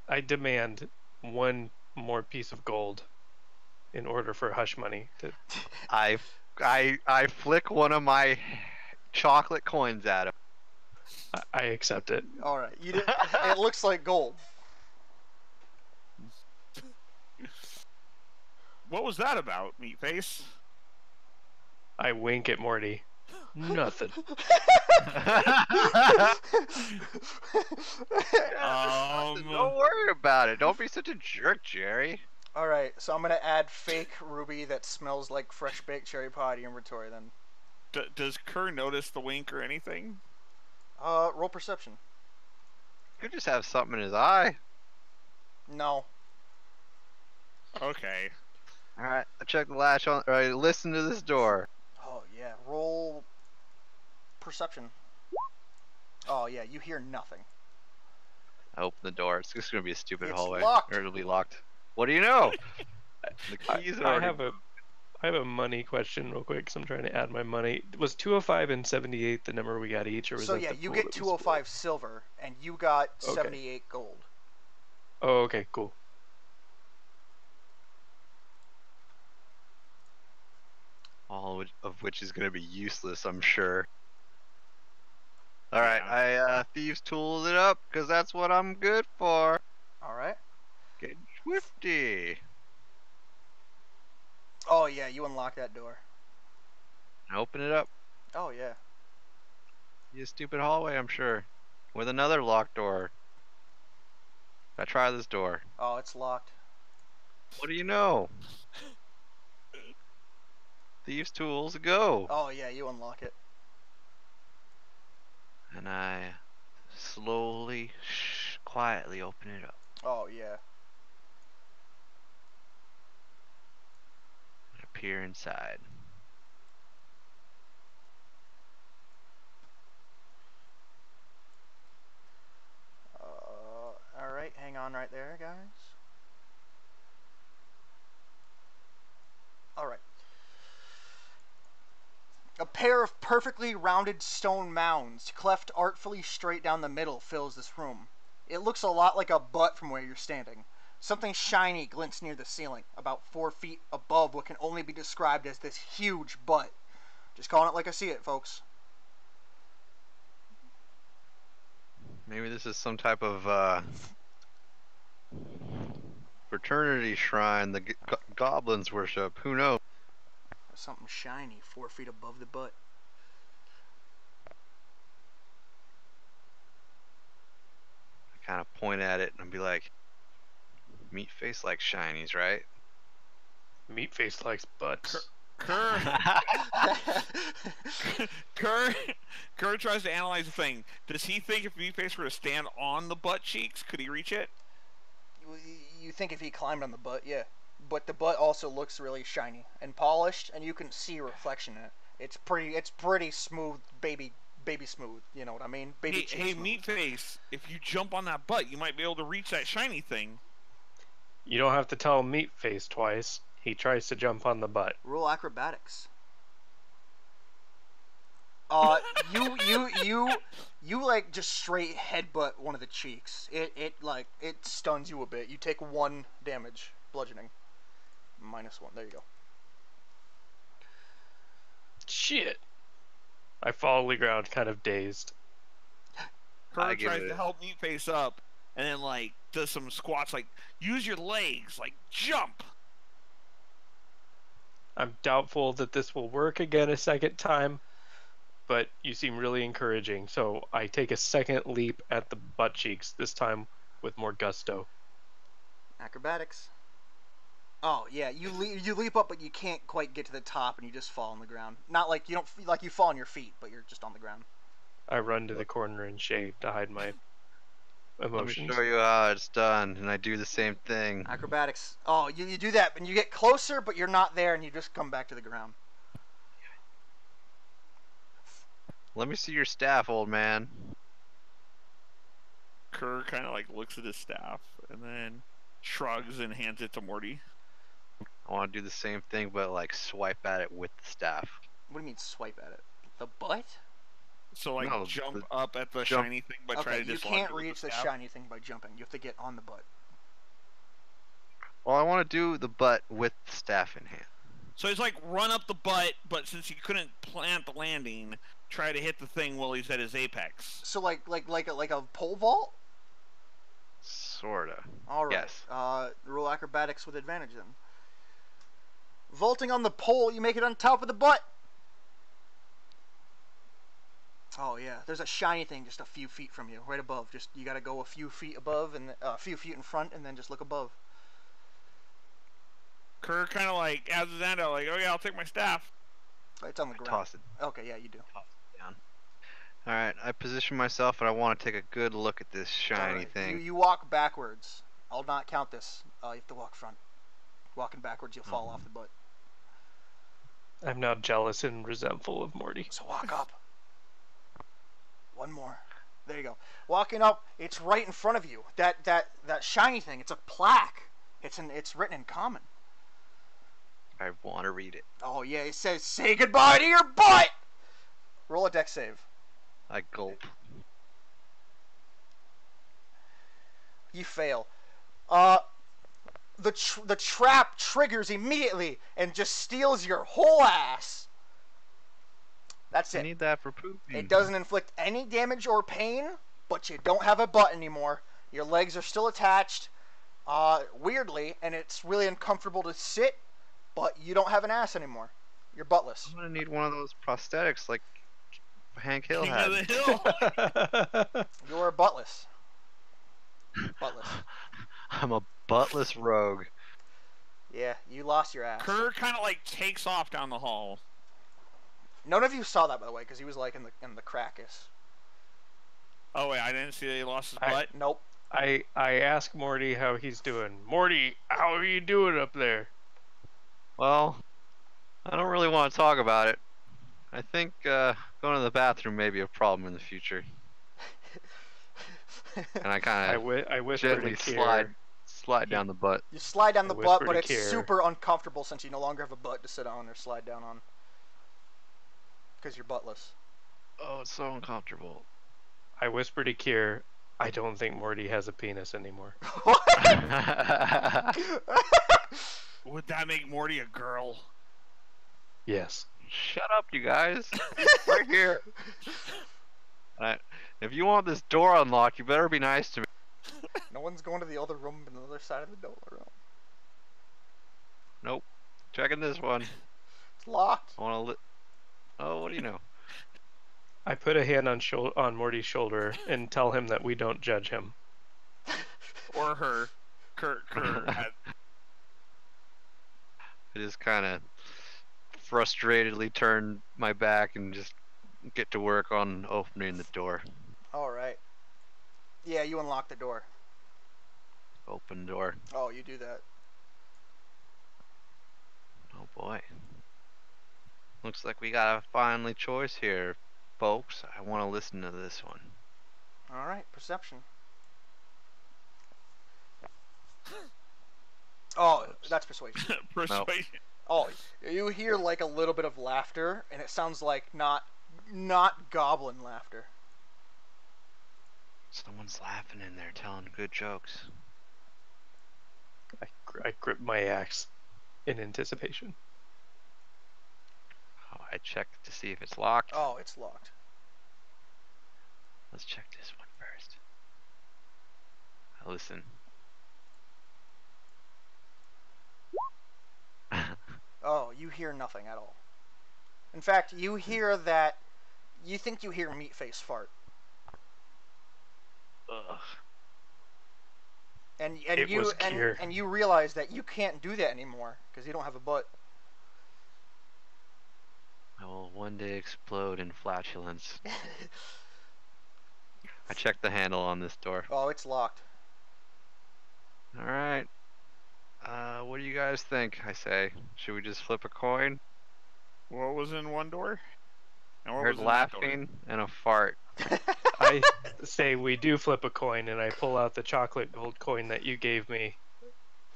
S4: I demand 1 more piece of gold in order for hush money to.
S3: I flick one of my chocolate coins at him.
S4: I accept it.
S2: All right, you did, it looks like gold.
S1: What was that about, Meatface?
S4: I wink at Morty. Nothing.
S3: Don't worry about it. Don't be such a jerk, Jerry.
S2: All right, so I'm gonna add fake ruby that smells like fresh baked cherry pie to your inventory. Then,
S1: Does Kerr notice the wink or anything?
S2: roll perception.
S3: Could just have something in his eye.
S2: No.
S1: Okay.
S3: All right, I check the latch on. All right, listen to this door.
S2: Oh yeah, roll perception. Oh yeah, you hear nothing.
S3: I open the door. It's just gonna be a stupid
S2: It's
S3: hallway,
S2: locked.
S3: or it'll be locked. What do you know? The keys are.
S4: I have a money question real quick because I'm trying to add my money. Was 205 and 78 the number we got each, or was
S2: So
S4: that
S2: yeah,
S4: the
S2: you
S4: pool
S2: get
S4: that we
S2: 205 silver, and you got
S4: Okay.
S2: 78 gold.
S4: split? Oh, okay, cool.
S3: All of which is gonna be useless, I'm sure. All right,
S1: Yeah.
S3: I thieves tooled it up because that's what I'm good for. Swifty.
S2: Oh yeah, you unlock that door.
S3: Open it up.
S2: Oh yeah.
S3: You stupid hallway, I'm sure. With another locked door. I try this door.
S2: Oh, it's locked.
S3: What do you know? Thieves' tools, go!
S2: Oh yeah, you unlock it.
S3: And I slowly, quietly open it up.
S2: Oh yeah.
S3: And appear inside.
S2: All right, hang on right there, guys. All right. A pair of perfectly rounded stone mounds, cleft artfully straight down the middle, fills this room. It looks a lot like a butt from where you're standing. Something shiny glints near the ceiling, about 4 feet above what can only be described as this huge butt. Just calling it like I see it, folks.
S3: Maybe this is some type of fraternity shrine the goblins worship. Who knows?
S2: Something shiny 4 feet above the butt.
S3: I kind of point at it and be like, Meatface likes shinies, right?
S4: Meatface likes butts.
S1: Kerr tries to analyze the thing. Does he think if Meatface were to stand on the butt cheeks, could he reach it?
S2: You think if he climbed on the butt, yeah. But the butt also looks really shiny and polished, and you can see a reflection in it. It's pretty smooth, baby smooth. You know what I mean? Baby
S1: Hey,
S2: smooth.
S1: Meatface, if you jump on that butt, you might be able to reach that shiny thing.
S4: You don't have to tell Meatface twice. He tries to jump on the butt.
S2: Roll acrobatics. You like just straight headbutt one of the cheeks. It stuns you a bit. You take 1 damage, bludgeoning. -1. There you go.
S4: Shit. I fall to the ground, kind of dazed.
S1: Kerr tries to help Meatface up, and then like does some squats. Like use your legs, like jump.
S4: I'm doubtful that this will work again a second time, but you seem really encouraging, so I take a second leap at the butt cheeks, this time with more gusto.
S2: Acrobatics. Oh yeah, you leap up, but you can't quite get to the top, and you just fall on the ground. Not like you don't like you fall on your feet, but you're just on the ground.
S4: I run to the corner and shave to hide my emotions.
S3: Let me show you how it's done, and I do the same thing.
S2: Acrobatics. Oh, you do that, and you get closer, but you're not there, and you just come back to the ground.
S3: Let me see your staff, old man.
S1: Kerr kind of like looks at his staff and then shrugs and hands it to Morty.
S3: I want to do the same thing, but like swipe at it with the staff.
S2: What do you mean swipe at it? The butt?
S1: So like
S3: No,
S1: jump up at the shiny thing, but try
S2: Okay,
S1: to
S2: you
S1: dislodge
S2: can't
S1: it with
S2: reach the
S1: staff.
S2: shiny thing by jumping. You have to get on the butt.
S3: Well, I want to do the butt with the staff in hand.
S1: So he's like run up the butt, but since he couldn't plant the landing, try to hit the thing while he's at his apex.
S2: So like a pole vault?
S3: Sorta.
S2: All right.
S3: Yes.
S2: Roll acrobatics with advantage then. Vaulting on the pole, you make it on top of the butt. Oh yeah, there's a shiny thing just a few feet from you, right above. Just you gotta go a few feet above and a few feet in front, and then just look above.
S1: Kerr kind of like has his hand out, like, "Oh yeah, I'll take my staff."
S2: It's on the ground.
S3: Toss it.
S2: Okay, yeah, you do.
S3: Down. All right. I position myself, and I want to take a good look at this shiny
S2: Alright,
S3: thing.
S2: You walk backwards. I'll not count this. You have to walk front. Walking backwards, you'll fall off the butt.
S4: I'm now jealous and resentful of Morty.
S2: So walk up. One more. There you go. Walking up, it's right in front of you. That shiny thing. It's a plaque. It's written in common.
S3: I want to read it.
S2: Oh yeah, it says "Say goodbye to your butt." Roll a dex save.
S3: I gulp.
S2: You fail. The trap triggers immediately and just steals your whole ass. That's
S3: I
S2: it.
S3: need that for pooping.
S2: It doesn't inflict any damage or pain, but you don't have a butt anymore. Your legs are still attached, Weirdly, and it's really uncomfortable to sit, but you don't have an ass anymore. You're buttless.
S3: I'm gonna need one of those prosthetics like Hank Hill
S1: King
S3: had.
S1: of the Hill.
S2: You're buttless. Buttless.
S3: I'm a buttless rogue.
S2: Yeah, you lost your ass.
S1: Kerr kind of like takes off down the hall.
S2: None of you saw that, by the way, because he was like in the crackus.
S1: Oh wait, I didn't see that he lost his butt.
S2: Nope.
S4: I ask Morty how he's doing. Morty, how are you doing up there?
S3: Well, I don't really want to talk about it. I think going to the bathroom may be a problem in the future. And I kind
S4: I
S3: of
S4: whisper
S3: gently
S4: to Kier.
S3: slide down the butt.
S2: You slide down the
S4: I
S2: butt,
S4: whisper
S2: but
S4: to
S2: it's
S4: Kier.
S2: super uncomfortable since you no longer have a butt to sit on or slide down on. Because you're buttless.
S3: Oh, it's so uncomfortable.
S4: I whisper to Kier, I don't think Morty has a penis anymore.
S1: Would that make Morty a girl?
S4: Yes.
S3: Shut up, you guys. Right here. If you want this door unlocked, you better be nice to me.
S2: No one's going to the other room on the other side of the door.
S3: Nope. Checking this one.
S2: It's locked.
S3: I want to Oh, what do you know?
S4: I put a hand on Morty's shoulder and tell him that we don't judge him.
S1: Or her. Kerr had...
S3: I just kind of frustratedly turn my back and just get to work on opening the door.
S2: Alright. Yeah, you unlock the door.
S3: Open door.
S2: Oh, you do that.
S3: Oh boy. Looks like we got a finally choice here, folks. I want to listen to this one.
S2: Alright, perception. Oh, that's persuasion.
S1: Persuasion.
S2: Oh, you hear like a little bit of laughter, and it sounds like not goblin laughter.
S3: Someone's laughing in there, telling good jokes.
S4: I grip my axe in anticipation.
S3: Oh, I check to see if it's locked.
S2: Oh, it's locked.
S3: Let's check this one first. Listen.
S2: Oh, you hear nothing at all. In fact, you hear that. You think you hear Meatface fart,
S3: Ugh.
S2: and
S4: It was Kier.
S2: and you realize that you can't do that anymore because you don't have a butt.
S3: I will one day explode in flatulence. I checked the handle on this door.
S2: Oh, it's locked.
S3: Alright. What do you guys think? I say. Should we just flip a coin?
S1: What was in one door? And
S3: I
S1: what
S3: heard
S1: was in that door?
S3: laughing and a fart.
S4: I say we do flip a coin, and I pull out the chocolate gold coin that you gave me.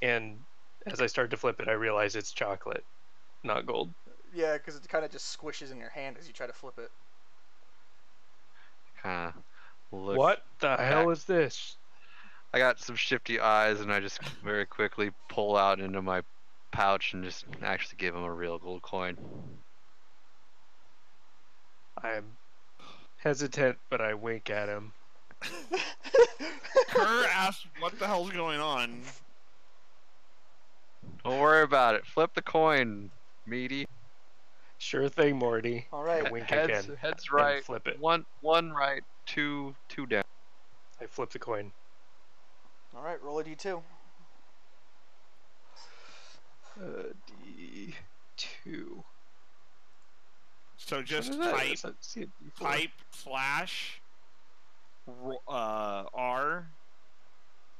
S4: And as I start to flip it, I realize it's chocolate, not gold.
S2: Yeah, because it kind of just squishes in your hand as you try to flip it.
S3: Kinda look.
S4: What the hell is this?
S3: I got some shifty eyes, and I just very quickly pull out into my pouch and just actually give him a real gold coin.
S4: I'm hesitant, but I wink at him.
S1: Kerr asked what the hell's going on.
S3: Don't worry about it. Flip the coin, meaty.
S4: Sure thing, Morty.
S2: All right.
S4: I wink
S3: Heads,
S4: again.
S3: heads
S4: and
S3: right.
S4: flip it.
S3: One right. Two down.
S4: I flip the coin.
S2: All right. Roll a d2.
S4: D2.
S1: So just
S4: What is that?
S1: type
S4: Is that C4?
S1: type slash R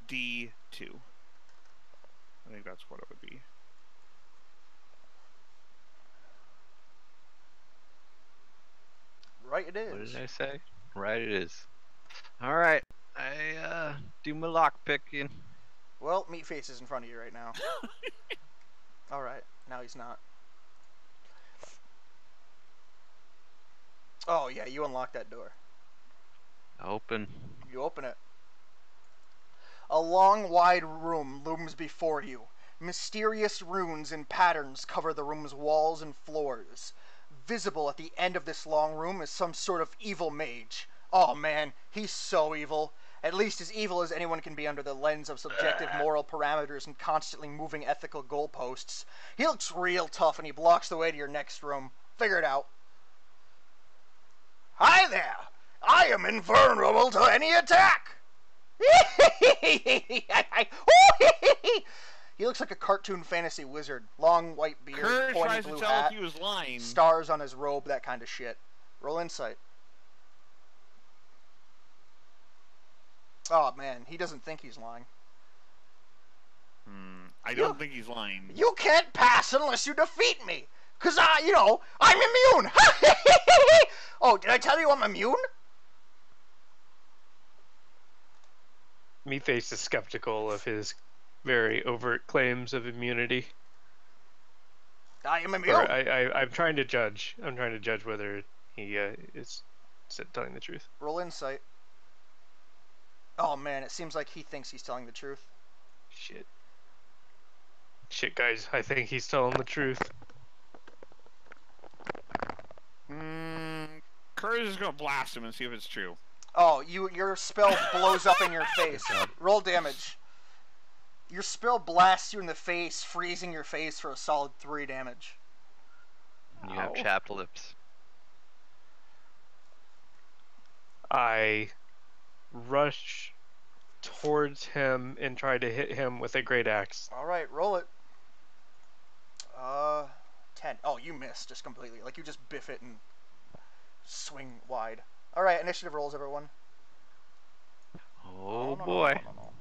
S1: D2. I think that's what it would be.
S2: Right, it is.
S3: What did I say? Right, it is. All right. I do my lock picking.
S2: Well, Meatface is in front of you right now. All right. Now he's not. Oh yeah, you unlock that door.
S3: Open.
S2: You open it. A long, wide room looms before you. Mysterious runes and patterns cover the room's walls and floors. Visible at the end of this long room is some sort of evil mage. Oh man, he's so evil. At least as evil as anyone can be under the lens of subjective moral parameters and constantly moving ethical goalposts. He looks real tough and he blocks the way to your next room. Figure it out. Hi there! I am invulnerable to any attack! He looks like a cartoon fantasy wizard. Long white beard,
S1: Kerr
S2: pointy
S1: tries to
S2: blue
S1: tell
S2: hat,
S1: if he was lying.
S2: stars on his robe, that kind of shit. Roll insight. Oh man, he doesn't think he's lying.
S1: I don't think he's lying.
S2: You can't pass unless you defeat me! Cause I'm immune! Oh, did I tell you I'm immune?
S4: Meatface is skeptical of his very overt claims of immunity.
S2: I am immune.
S4: Or I'm trying to judge. I'm trying to judge whether he is telling the truth.
S2: Roll insight. Oh man, it seems like he thinks he's telling the truth.
S4: Shit, guys. I think he's telling the truth.
S1: Kerr is just gonna blast him and see if it's true.
S2: Oh, your spell blows up in your face. Roll damage. Your spell blasts you in the face, freezing your face for a solid 3 damage.
S3: You have chapped lips.
S4: I rush towards him and try to hit him with a great axe.
S2: Alright, roll it. 10. Oh, you missed just completely. Like you just biff it and swing wide. Alright, initiative rolls, everyone.
S3: Oh boy.
S2: No.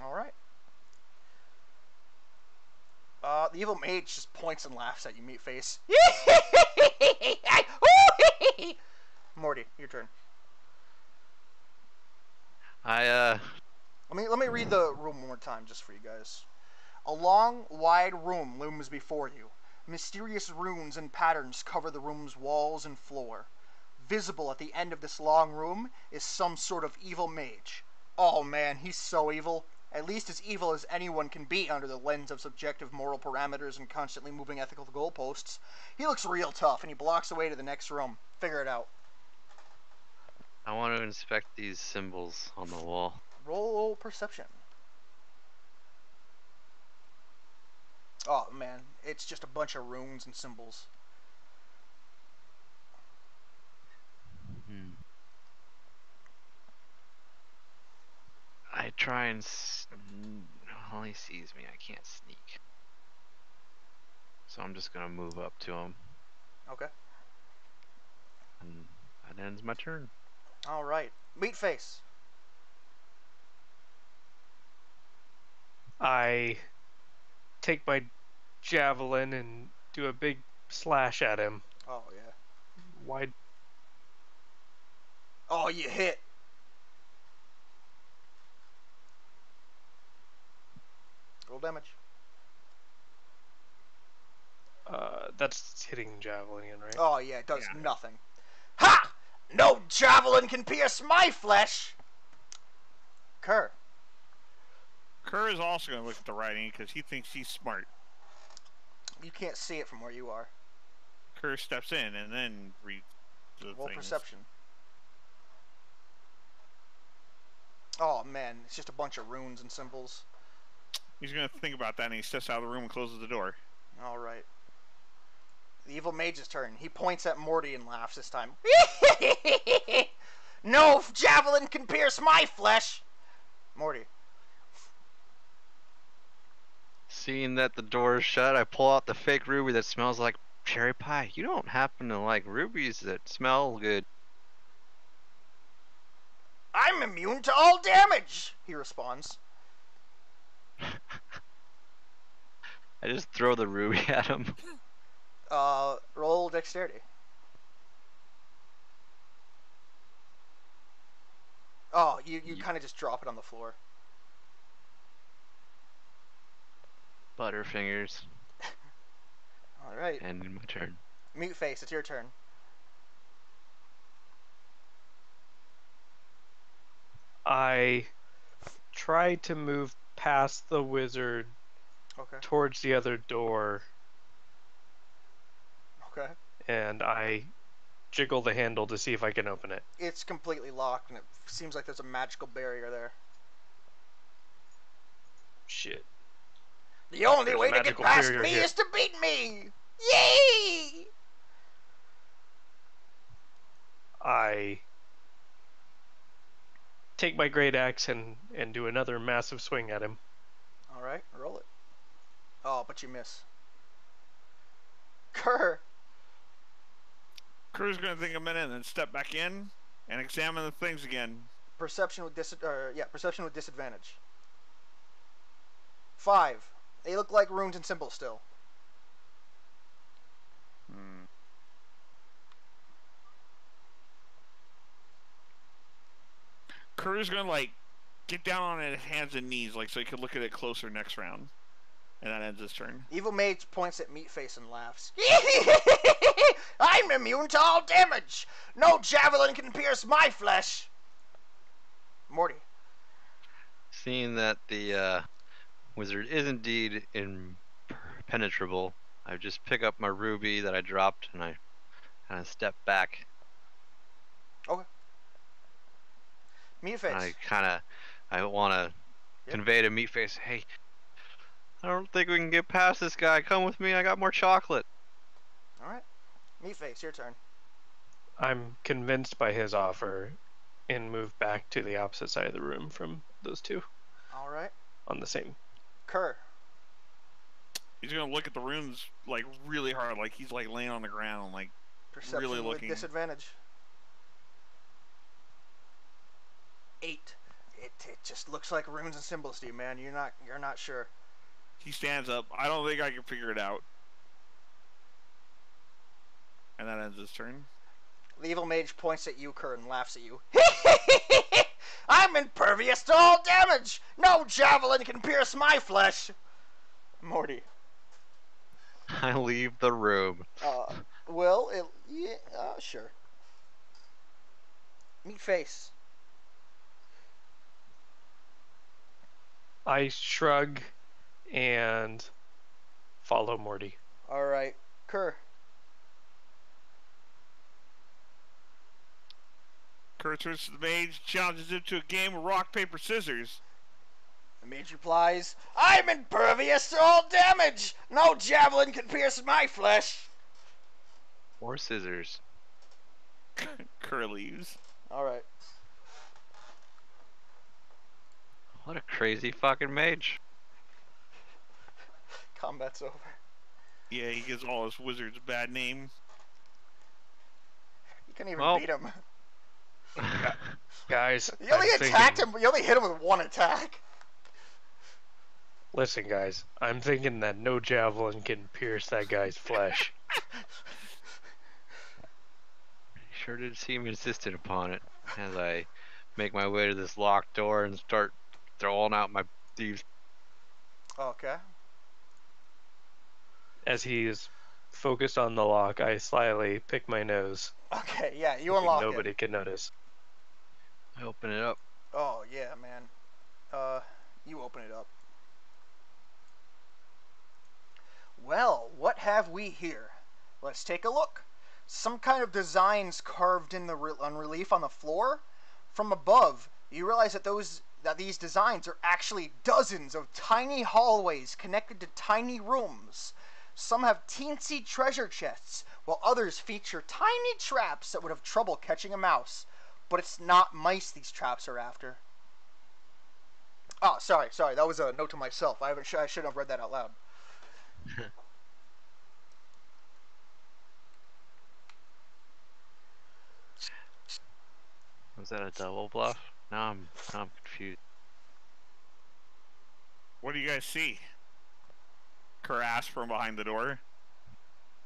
S2: Alright. The evil mage just points and laughs at you, Meatface. Morty, your turn. Let me read the room one more time just for you guys. A long, wide room looms before you. Mysterious runes and patterns cover the room's walls and floor. Visible at the end of this long room is some sort of evil mage. Oh man, he's so evil. At least as evil as anyone can be under the lens of subjective moral parameters and constantly moving ethical goalposts. He looks real tough and he blocks the way to the next room. Figure it out.
S3: I want to inspect these symbols on the wall.
S2: Roll perception. Oh man, it's just a bunch of runes and symbols.
S3: I try and well, he sees me. I can't sneak. So I'm just gonna move up to him.
S2: Okay.
S3: And that ends my turn.
S2: Alright. Meatface.
S4: I take my javelin and do a big slash at him.
S2: Oh yeah.
S4: Why?
S2: Oh, you hit. Roll damage.
S4: That's hitting javelin, right?
S2: Oh yeah, it does nothing. Ha! No javelin can pierce my flesh. Kerr.
S1: Kerr is also going to look at the writing because he thinks he's smart.
S2: You can't see it from where you are.
S1: Kerr steps in and then reads the
S2: Roll
S1: things.
S2: perception. Oh man, it's just a bunch of runes and symbols.
S1: He's going to think about that and he steps out of the room and closes the door.
S2: Alright. The evil mage's turn. He points at Morty and laughs this time. No javelin can pierce my flesh! Morty.
S3: Seeing that the door is shut, I pull out the fake ruby that smells like cherry pie. You don't happen to like rubies that smell good.
S2: I'm immune to all damage, he responds.
S3: I just throw the ruby at him.
S2: Roll dexterity. Oh, you kind of just drop it on the floor.
S3: Butterfingers.
S2: Alright.
S3: And in my turn.
S2: Meatface, it's your turn.
S4: I try to move past the wizard
S2: Okay.
S4: towards the other door,
S2: Okay.
S4: and I jiggle the handle to see if I can open it.
S2: It's completely locked, and it seems like there's a magical barrier there.
S4: Shit.
S2: The only
S4: There's a
S2: way to get
S4: magical
S2: past
S4: barrier
S2: me
S4: here.
S2: is to beat me! Yay!
S4: I take my great axe and do another massive swing at him.
S2: Alright, roll it. Oh, but you miss. Kerr!
S1: Crew's gonna think a minute and then step back in and examine the things again.
S2: Perception with perception with disadvantage. 5. They look like runes and symbols still.
S1: Crew's gonna like get down on his hands and knees, like so he could look at it closer next round, and that ends his turn.
S2: Evil Mage points at Meatface and laughs. I'm immune to all damage! No javelin can pierce my flesh! Morty.
S3: Seeing that the wizard is indeed impenetrable, I just pick up my ruby that I dropped and I kind of step back.
S2: Okay. Meatface.
S3: I want to convey to Meatface, hey, I don't think we can get past this guy. Come with me. I got more chocolate.
S2: Alright. Meatface, your turn.
S4: I'm convinced by his offer and move back to the opposite side of the room from those two
S2: Alright.
S4: on the same.
S2: Kerr.
S1: He's gonna look at the runes like really hard, like he's like laying on the ground, like
S2: Perception
S1: really
S2: with
S1: looking.
S2: disadvantage. 8. It just looks like runes and symbols to you, man. You're not sure.
S1: He stands up. I don't think I can figure it out. And that ends his turn.
S2: The Evil Mage points at you, Kerr, and laughs at you. I'm impervious to all damage! No javelin can pierce my flesh! Morty.
S3: I leave the room.
S2: Sure. Meatface.
S4: I shrug and follow Morty.
S2: Alright. Kerr.
S1: Kerr turns to the mage, challenges him to a game of rock, paper, scissors.
S2: The mage replies, I'm impervious to all damage! No javelin can pierce my flesh!
S3: Or scissors.
S1: Kerr leaves.
S2: Alright.
S3: What a crazy fucking mage.
S2: Combat's over.
S1: Yeah, he gives all his wizards a bad name.
S2: You couldn't even beat him.
S4: Guys,
S2: You only attacked him, you only hit him with one attack.
S4: Listen, guys, I'm thinking that no javelin can pierce that guy's flesh.
S3: Sure did seem insistent upon it as I make my way to this locked door and start throwing out my thieves.
S2: Okay.
S4: As he's focused on the lock, I slyly pick my nose.
S2: Okay, yeah, you
S4: thinking
S2: unlock
S4: nobody
S2: it.
S4: can notice.
S3: I open it up.
S2: Oh, yeah, man. You open it up. Well, what have we here? Let's take a look. Some kind of designs carved in the on relief on the floor. From above, you realize that these designs are actually dozens of tiny hallways connected to tiny rooms. Some have teensy treasure chests, while others feature tiny traps that would have trouble catching a mouse. But it's not mice these traps are after. Oh, sorry. That was a note to myself. I shouldn't have read that out loud.
S3: Was that a double bluff? Now I'm confused.
S1: What do you guys see? Kerr asks from behind the door.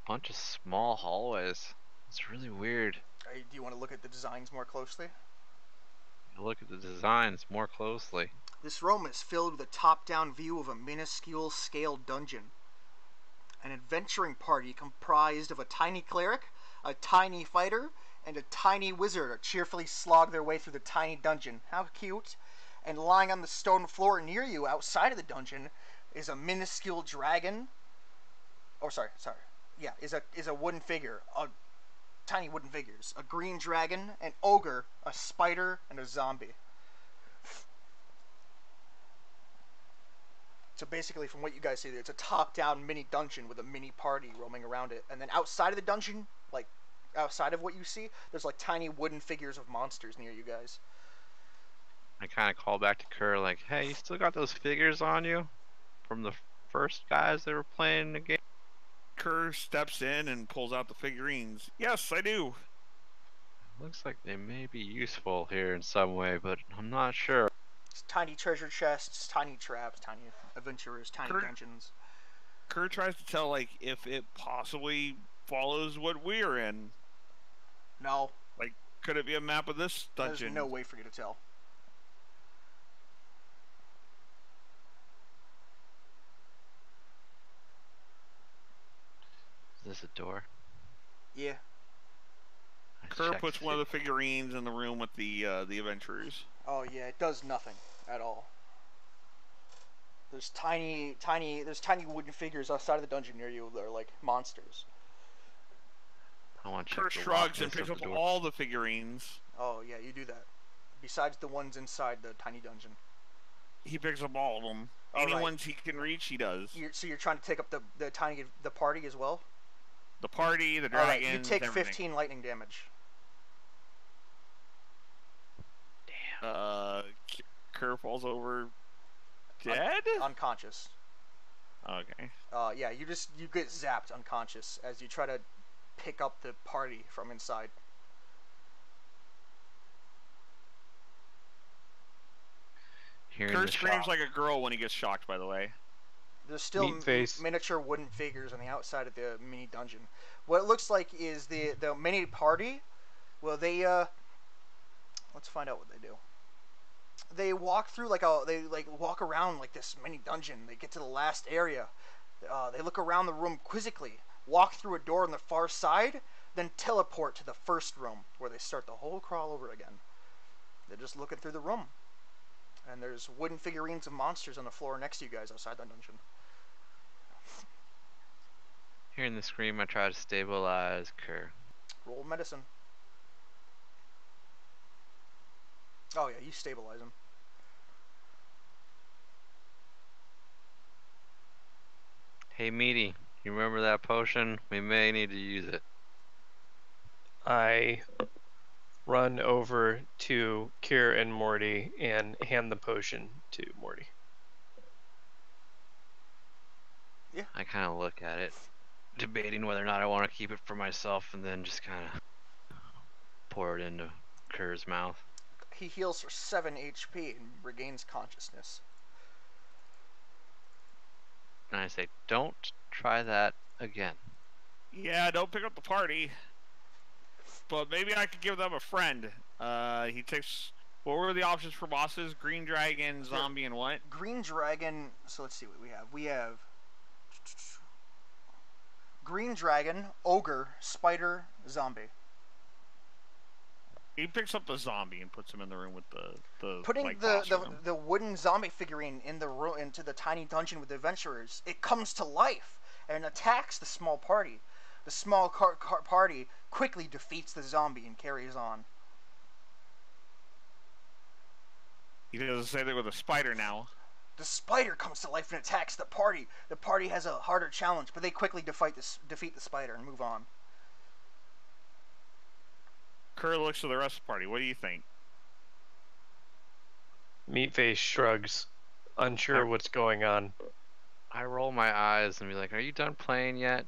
S3: Bunch of small hallways. It's really weird.
S2: Do you want to look at the designs more closely?
S3: Look at the designs more closely.
S2: This room is filled with a top-down view of a minuscule scale dungeon. An adventuring party comprised of a tiny cleric, a tiny fighter, and a tiny wizard cheerfully slog their way through the tiny dungeon. How cute. And lying on the stone floor near you, outside of the dungeon, is a minuscule dragon. Oh, sorry. Yeah, is a wooden figure. Tiny wooden figures. A green dragon, an ogre, a spider, and a zombie. So basically, from what you guys see, it's a top-down mini dungeon with a mini party roaming around it. And then outside of the dungeon, like outside of what you see, there's like tiny wooden figures of monsters near you guys.
S3: I kind of call back to Kerr like, hey, you still got those figures on you from the first guys that were playing the game?
S1: Kerr steps in and pulls out the figurines. Yes, I do.
S3: Looks like they may be useful here in some way, but I'm not sure.
S2: It's tiny treasure chests, tiny traps, tiny adventurers, tiny dungeons.
S1: Kerr tries to tell, like, if it possibly follows what we're in.
S2: No.
S1: Like, could it be a map of this dungeon?
S2: There's no way for you to tell.
S3: Is this a door?
S2: Yeah.
S1: Kerr puts one of the figurines in the room with the adventurers.
S2: Oh yeah, it does nothing at all. There's tiny wooden figures outside of the dungeon near you that are like monsters.
S3: I want to
S1: Kerr shrugs and picks up all the figurines.
S2: Oh yeah, you do that. Besides the ones inside the tiny dungeon.
S1: He picks up all of them. Any ones he can reach, he does.
S2: So you're trying to take up the party as well?
S1: The party, the dragons,
S2: you take
S1: everything.
S2: 15 lightning damage.
S1: Damn. Kerr falls over dead?
S2: Unconscious.
S1: Okay.
S2: Yeah, you get zapped unconscious as you try to pick up the party from inside.
S1: Kerr screams like a girl when he gets shocked, by the way.
S2: There's still miniature wooden figures on the outside of the mini dungeon. What it looks like is the mini party. Well, they let's find out what they do. They walk through they walk around like this mini dungeon. They get to the last area. They look around the room quizzically, walk through a door on the far side, then teleport to the first room where they start the whole crawl over again. They're just looking through the room. And there's wooden figurines of monsters on the floor next to you guys outside the dungeon.
S3: Hearing the scream, I try to stabilize Kerr.
S2: Roll medicine. Oh yeah, you stabilize him.
S3: Hey Meaty, you remember that potion? We may need to use it.
S4: I run over to Kier and Morty and hand the potion to Morty.
S2: Yeah.
S3: I kind of look at it, debating whether or not I want to keep it for myself, and then just kind of pour it into Kerr's mouth.
S2: He heals for 7 HP and regains consciousness.
S3: And I say, don't try that again.
S1: Yeah, don't pick up the party. But maybe I could give them a friend. He takes... What were the options for bosses? Green dragon, zombie, and what?
S2: Green dragon... So let's see what we have. We have... Green dragon, ogre, spider, zombie.
S1: He picks up the zombie and puts him in the room with the
S2: putting
S1: like,
S2: the wooden zombie figurine in the room into the tiny dungeon with the adventurers. It comes to life and attacks the small party. The small party quickly defeats the zombie and carries on.
S1: He doesn't say that with a spider now.
S2: The spider comes to life and attacks the party. The party has a harder challenge, but they quickly defeat the spider and move on.
S1: Kerr looks to the rest of the party. What do you think?
S4: Meatface shrugs, unsure what's going on.
S3: I roll my eyes and be like, are you done playing yet?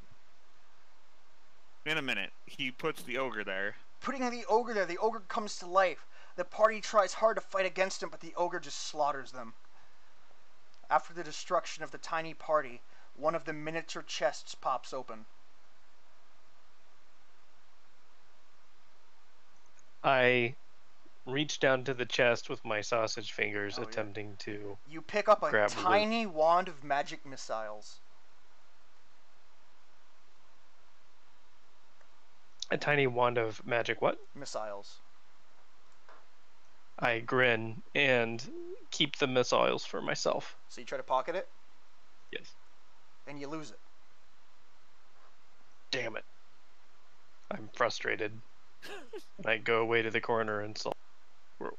S1: In a minute. He puts the ogre there.
S2: Putting the ogre there, the ogre comes to life. The party tries hard to fight against him, but the ogre just slaughters them. After the destruction of the tiny party, one of the miniature chests pops open.
S4: I reach down to the chest with my sausage fingers, attempting to
S2: You pick up a
S4: grab
S2: tiny wand of magic missiles.
S4: a tiny wand of magic what?
S2: Missiles.
S4: I grin and keep the missiles for myself.
S2: So you try to pocket it,
S4: Yes.
S2: and you lose it.
S4: Damn it. I'm frustrated. And I go away to the corner and solve.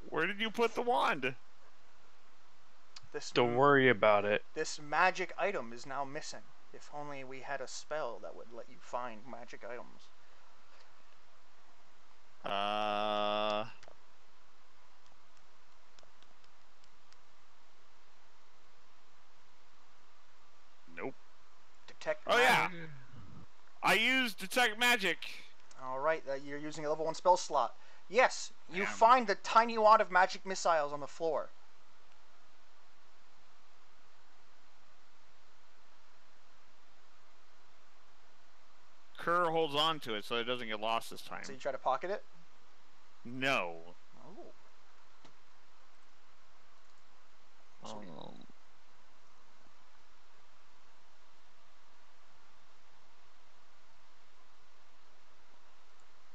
S1: Where did you put the wand?
S4: Don't worry about it.
S2: This magic item is now missing. If only we had a spell that would let you find magic items.
S1: Nope.
S2: Detect
S1: Oh yeah,
S2: magic.
S1: I used detect magic.
S2: Alright, you're using a level 1 spell slot. Yes, you
S1: Damn.
S2: find the tiny wad of magic missiles on the floor.
S1: Kerr holds on to it so it doesn't get lost this time.
S2: So you try to pocket it?
S1: No.
S2: Oh.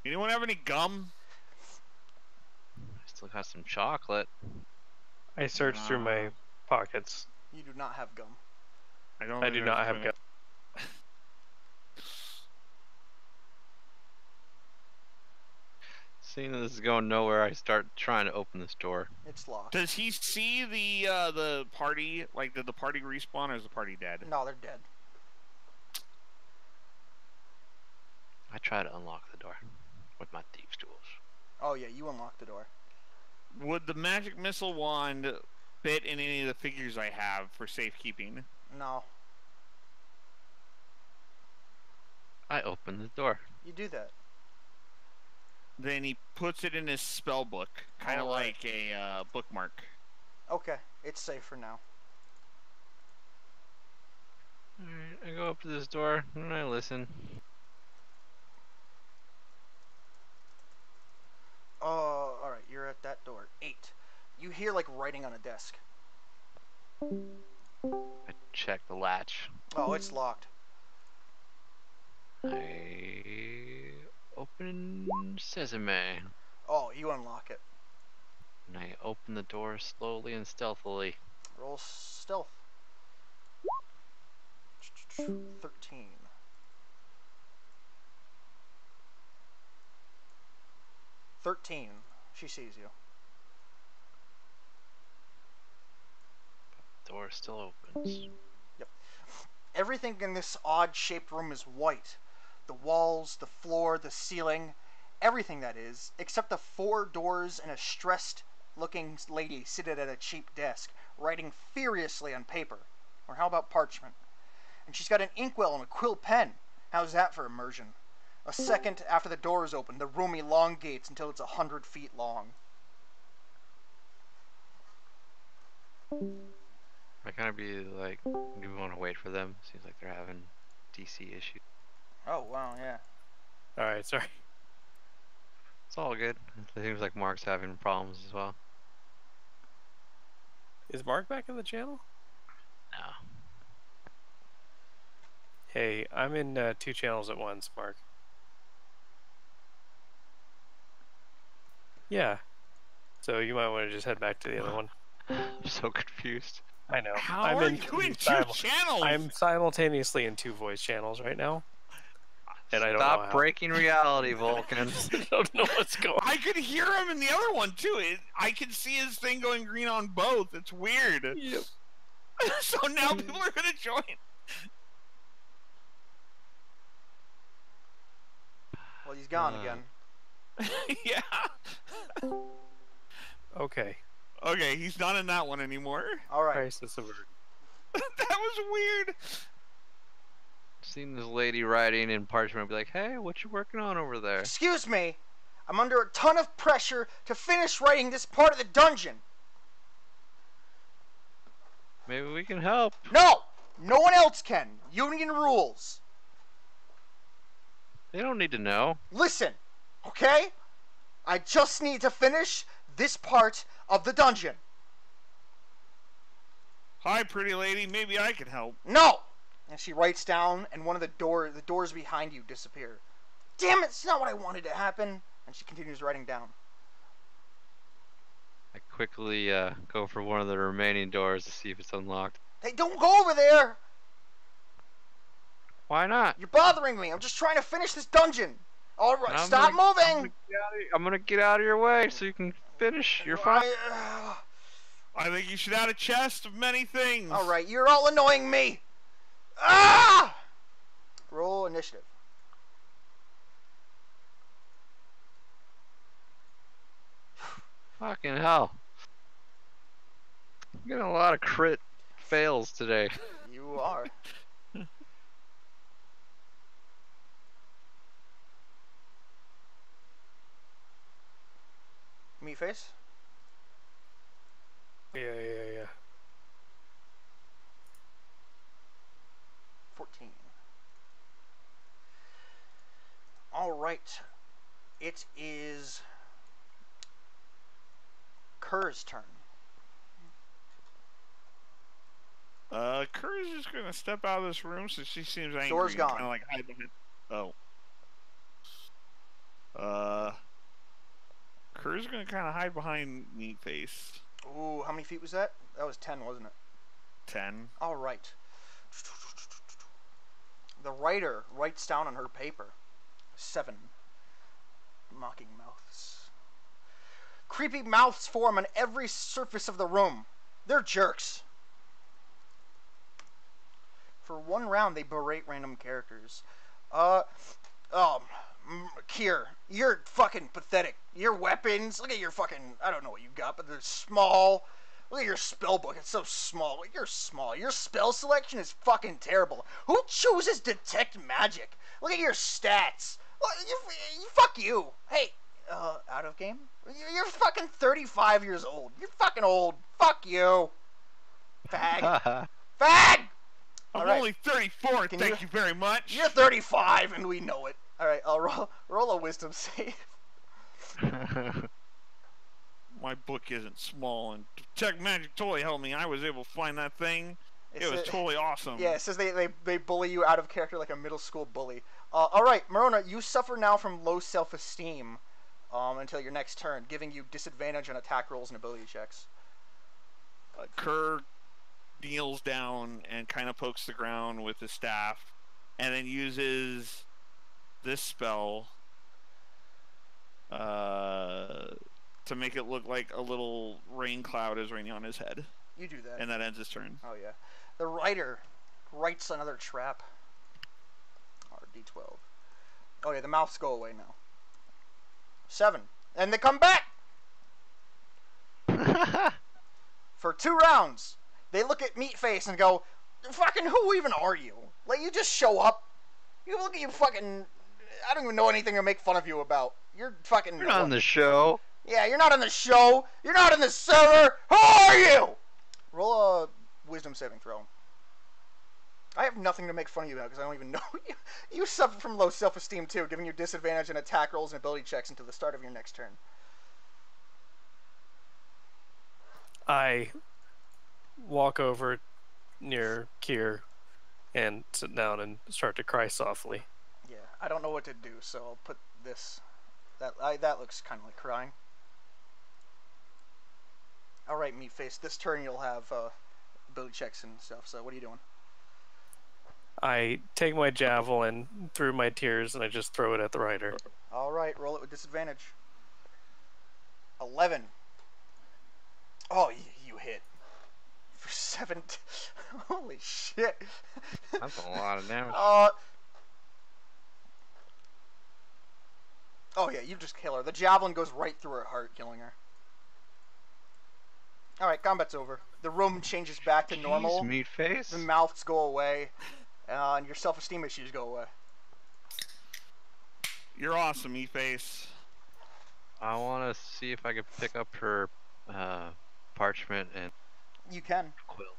S1: Anyone have any gum?
S3: I still got some chocolate.
S4: I searched through my pockets.
S2: You do not have gum.
S4: I do not have gum.
S3: Seeing that this is going nowhere, I start trying to open this door.
S2: It's locked.
S1: Does he see the party? Like, did the party respawn or is the party dead?
S2: No, they're dead.
S3: I try to unlock the door with my thieves' tools.
S2: Oh yeah, you unlocked the door.
S1: Would the magic missile wand fit in any of the figures I have for safekeeping?
S2: No.
S3: I open the door.
S2: You do that.
S1: Then he puts it in his spell book, kind of
S2: Alright.
S1: like a bookmark.
S2: Okay, it's safe for now.
S3: Alright, I go up to this door and I listen.
S2: Oh, alright, you're at that door. 8. You hear like writing on a desk.
S3: I check the latch.
S2: Oh, it's locked.
S3: I open Sesame.
S2: Oh, you unlock it.
S3: And I open the door slowly and stealthily.
S2: Roll stealth. 13. 13. She sees you.
S3: The door still opens.
S2: Yep. Everything in this odd-shaped room is white. The walls, the floor, the ceiling, everything that is, except the 4 doors and a stressed-looking lady seated at a cheap desk, writing furiously on paper. Or how about parchment? And she's got an inkwell and a quill pen. How's that for immersion? A second after the door is open, the room elongates until it's 100 feet long.
S3: I kind of be like, do we want to wait for them? Seems like they're having DC issues.
S2: Oh, wow, yeah.
S4: Alright, sorry.
S3: It's all good. It seems like Mark's having problems as well.
S4: Is Mark back in the channel?
S3: No.
S4: Hey, I'm in 2 channels at once, Mark. Yeah. So you might want to just head back to the other one.
S3: I'm so confused.
S4: I know.
S1: How
S4: I'm
S1: are
S4: in
S1: you
S4: two
S1: in 2 channels?
S4: I'm simultaneously in 2 voice channels right now. And I don't know
S3: Stop
S4: how.
S3: breaking reality, Vulcan.
S4: I don't know what's going on.
S1: I could hear him in the other one too. I can see his thing going green on both. It's weird.
S4: Yep.
S1: So now people are gonna join.
S2: Well, he's gone again.
S1: Yeah.
S4: Okay.
S1: Okay, he's not in that one anymore.
S2: Alright.
S4: Crisis averted.
S1: That was weird.
S3: Seen this lady writing in parchment, be like, "Hey, what you working on over there?"
S2: Excuse me. I'm under a ton of pressure to finish writing this part of the dungeon.
S3: Maybe we can help.
S2: No! No one else can. Union rules.
S3: They don't need to know.
S2: Listen, okay? I just need to finish this part of the dungeon.
S1: Hi, pretty lady. Maybe I can help.
S2: No! And she writes down, and one of the doors behind you disappear. Damn it, it's not what I wanted to happen. And she continues writing down.
S3: I quickly go for one of the remaining doors to see if it's unlocked.
S2: Hey, don't go over there!
S3: Why not?
S2: You're bothering me. I'm just trying to finish this dungeon. All right, stop
S3: I'm
S2: moving.
S3: gonna get out of your way so you can finish. You're fine.
S1: I think you should add a chest of many things.
S2: All right, you're all annoying me. Ah! Roll initiative.
S3: Fucking hell. I'm getting a lot of crit fails today.
S2: You are. Meatface?
S4: Yeah.
S2: 14. All right. It is Kerr's turn.
S1: Kerr's just gonna step out of this room since she seems angry.
S2: Door's gone.
S1: Kind of like hide behind. Kerr's gonna kind of hide behind Meatface.
S2: Ooh, how many feet was that? That was 10, wasn't it?
S1: 10.
S2: All right. The writer writes down on her paper 7 mocking mouths. Creepy mouths form on every surface of the room. They're jerks. For 1 round, they berate random characters. Kier, you're fucking pathetic. Your weapons, look at your fucking, I don't know what you got, but they're small. Look at your spell book, it's so small. You're small. Your spell selection is fucking terrible. Who chooses detect magic? Look at your stats. Fuck you. Hey, out of game? You're fucking 35 years old. You're fucking old. Fuck you. Fag. Fag!
S1: I'm only 34, thank you very much.
S2: You're 35 and we know it. Alright, I'll roll a wisdom save.
S1: My book isn't small, and Detect Magic totally helped me. I was able to find that thing. It was totally awesome.
S2: Yeah, it says they bully you out of character like a middle school bully. Alright, Maroner, you suffer now from low self-esteem until your next turn, giving you disadvantage on attack rolls and ability checks.
S1: Kerr kneels down and kind of pokes the ground with his staff, and then uses this spell to make it look like a little rain cloud is raining on his head.
S2: You do that.
S1: And that ends his turn.
S2: Oh, yeah. The writer writes another trap. Or D12. Oh, yeah, the mouths go away now. 7. And they come back! For 2 rounds. They look at Meatface and go, fucking who even are you? Like, you just show up. You look at you fucking... I don't even know anything to make fun of you about. You're fucking...
S3: You're not on the show.
S2: Yeah, you're not on the show. You're not in the server. Who are you? Roll a wisdom saving throw. I have nothing to make fun of you about because I don't even know you. You suffer from low self-esteem too, giving you disadvantage in attack rolls and ability checks until the start of your next turn.
S4: I walk over near Kier and sit down and start to cry softly.
S2: Yeah, I don't know what to do, so I'll put this. That looks kind of like crying. All right, Meatface. This turn you'll have ability checks and stuff. So what are you doing?
S4: I take my javelin through my tears and I just throw it at the rider.
S2: All right, roll it with disadvantage. 11. Oh, you hit. For 7. Holy shit.
S3: That's a lot of damage.
S2: Oh yeah, you just kill her. The javelin goes right through her heart, killing her. Alright, combat's over. The room changes back to normal.
S3: Meatface.
S2: The mouths go away. And your self-esteem issues go away.
S1: You're awesome, Meatface.
S3: I want to see if I can pick up her parchment and
S2: You can.
S3: quill.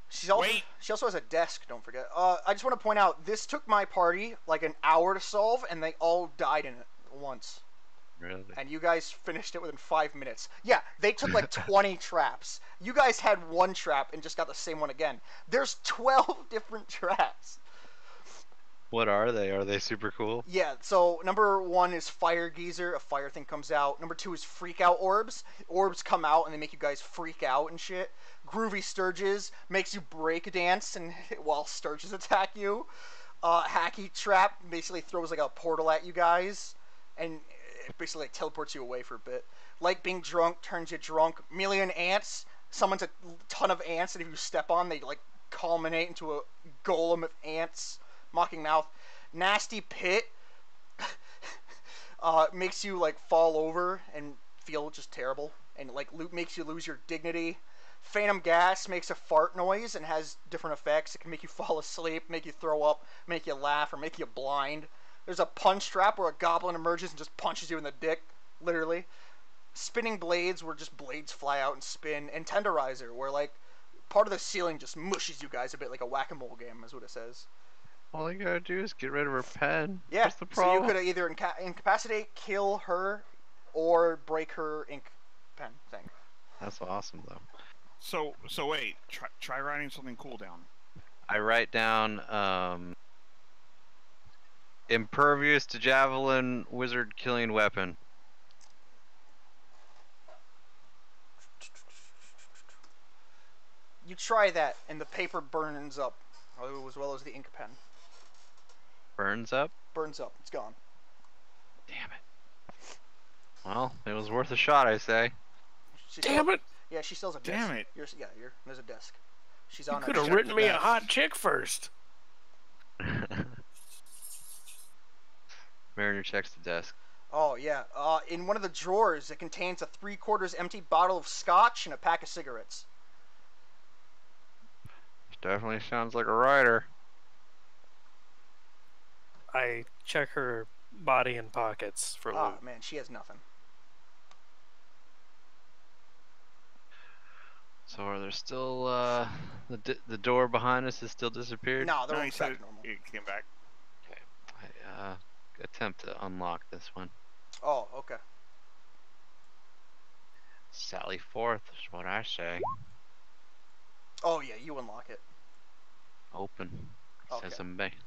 S2: She also has a desk, don't forget. I just want to point out, this took my party like an hour to solve, and they all died in it once.
S3: Really?
S2: And you guys finished it within 5 minutes. Yeah, they took like 20 traps. You guys had 1 trap and just got the same one again. There's 12 different traps.
S3: What are they? Are they super cool?
S2: Yeah, so number 1 is Fire Geyser. A fire thing comes out. Number 2 is Freak Out Orbs. Orbs come out and they make you guys freak out and shit. Groovy Sturges makes you break dance and while Sturges attack you. Hacky Trap basically throws like a portal at you guys and it basically like teleports you away for a bit. Like Being Drunk turns you drunk. Million Ants summons a ton of ants and if you step on they like culminate into a golem of ants. Mocking Mouth. Nasty Pit makes you like fall over and feel just terrible and like makes you lose your dignity. Phantom Gas makes a fart noise and has different effects. It can make you fall asleep, make you throw up, make you laugh, or make you blind. There's a Punch Trap where a goblin emerges and just punches you in the dick, literally. Spinning Blades where just blades fly out and spin. And Tenderizer where like part of the ceiling just mushes you guys a bit like a whack-a-mole game is what it says.
S3: All you gotta do is get rid of her pen.
S2: Yeah,
S3: What's the problem?
S2: so you could either incapacitate, kill her, or break her ink pen thing.
S3: That's awesome, though.
S1: So wait, try writing something cool down.
S3: I write down impervious to javelin wizard killing weapon.
S2: You try that, and the paper burns up, as well as the ink pen.
S3: Burns up?
S2: Burns up. It's gone.
S3: Damn it. Well, it was worth a shot, I say.
S4: Damn it!
S2: Yeah, she still has a desk.
S1: Damn it.
S2: There's a desk. She's
S4: You
S2: on.
S4: could have written me a hot chick first.
S3: Mariner checks the desk.
S2: Oh yeah. In one of the drawers, it contains a 3/4 empty bottle of scotch and a pack of cigarettes.
S3: Definitely sounds like a writer.
S4: I check her body and pockets for
S2: Ah,
S4: loot.
S2: man, she has nothing.
S3: So are there still the door behind us is still disappeared?
S2: No, they're
S1: No,
S2: all
S1: he said
S2: back to normal.
S1: it came back.
S3: Okay. I attempt to unlock this one.
S2: Oh, okay.
S3: Sally forth is what I say.
S2: Oh yeah, you unlock it.
S3: Open.
S2: Okay.
S3: Says I'm back.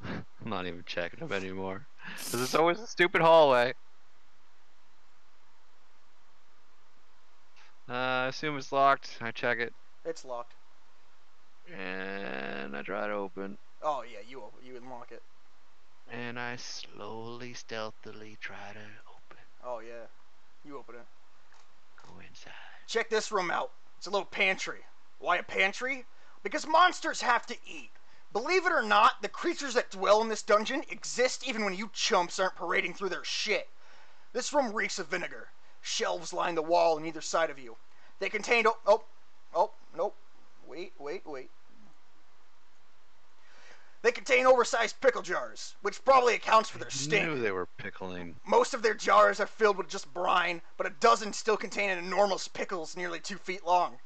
S3: I'm not even checking them anymore. Because it's always a stupid hallway. I assume it's locked. I check it.
S2: It's locked.
S3: And I try to open.
S2: Oh yeah, you unlock it.
S3: And I slowly, stealthily try to open.
S2: Oh yeah, you open it.
S3: Go inside.
S2: Check this room out. It's a little pantry. Why a pantry? Because monsters have to eat. Believe it or not, the creatures that dwell in this dungeon exist even when you chumps aren't parading through their shit. This room reeks of vinegar. Shelves line the wall on either side of you. They contain... nope. Wait. They contain oversized pickle jars, which probably accounts for their
S3: I
S2: stink.
S3: knew they were pickling.
S2: Most of their jars are filled with just brine, but a dozen still contain enormous pickles nearly 2 feet long.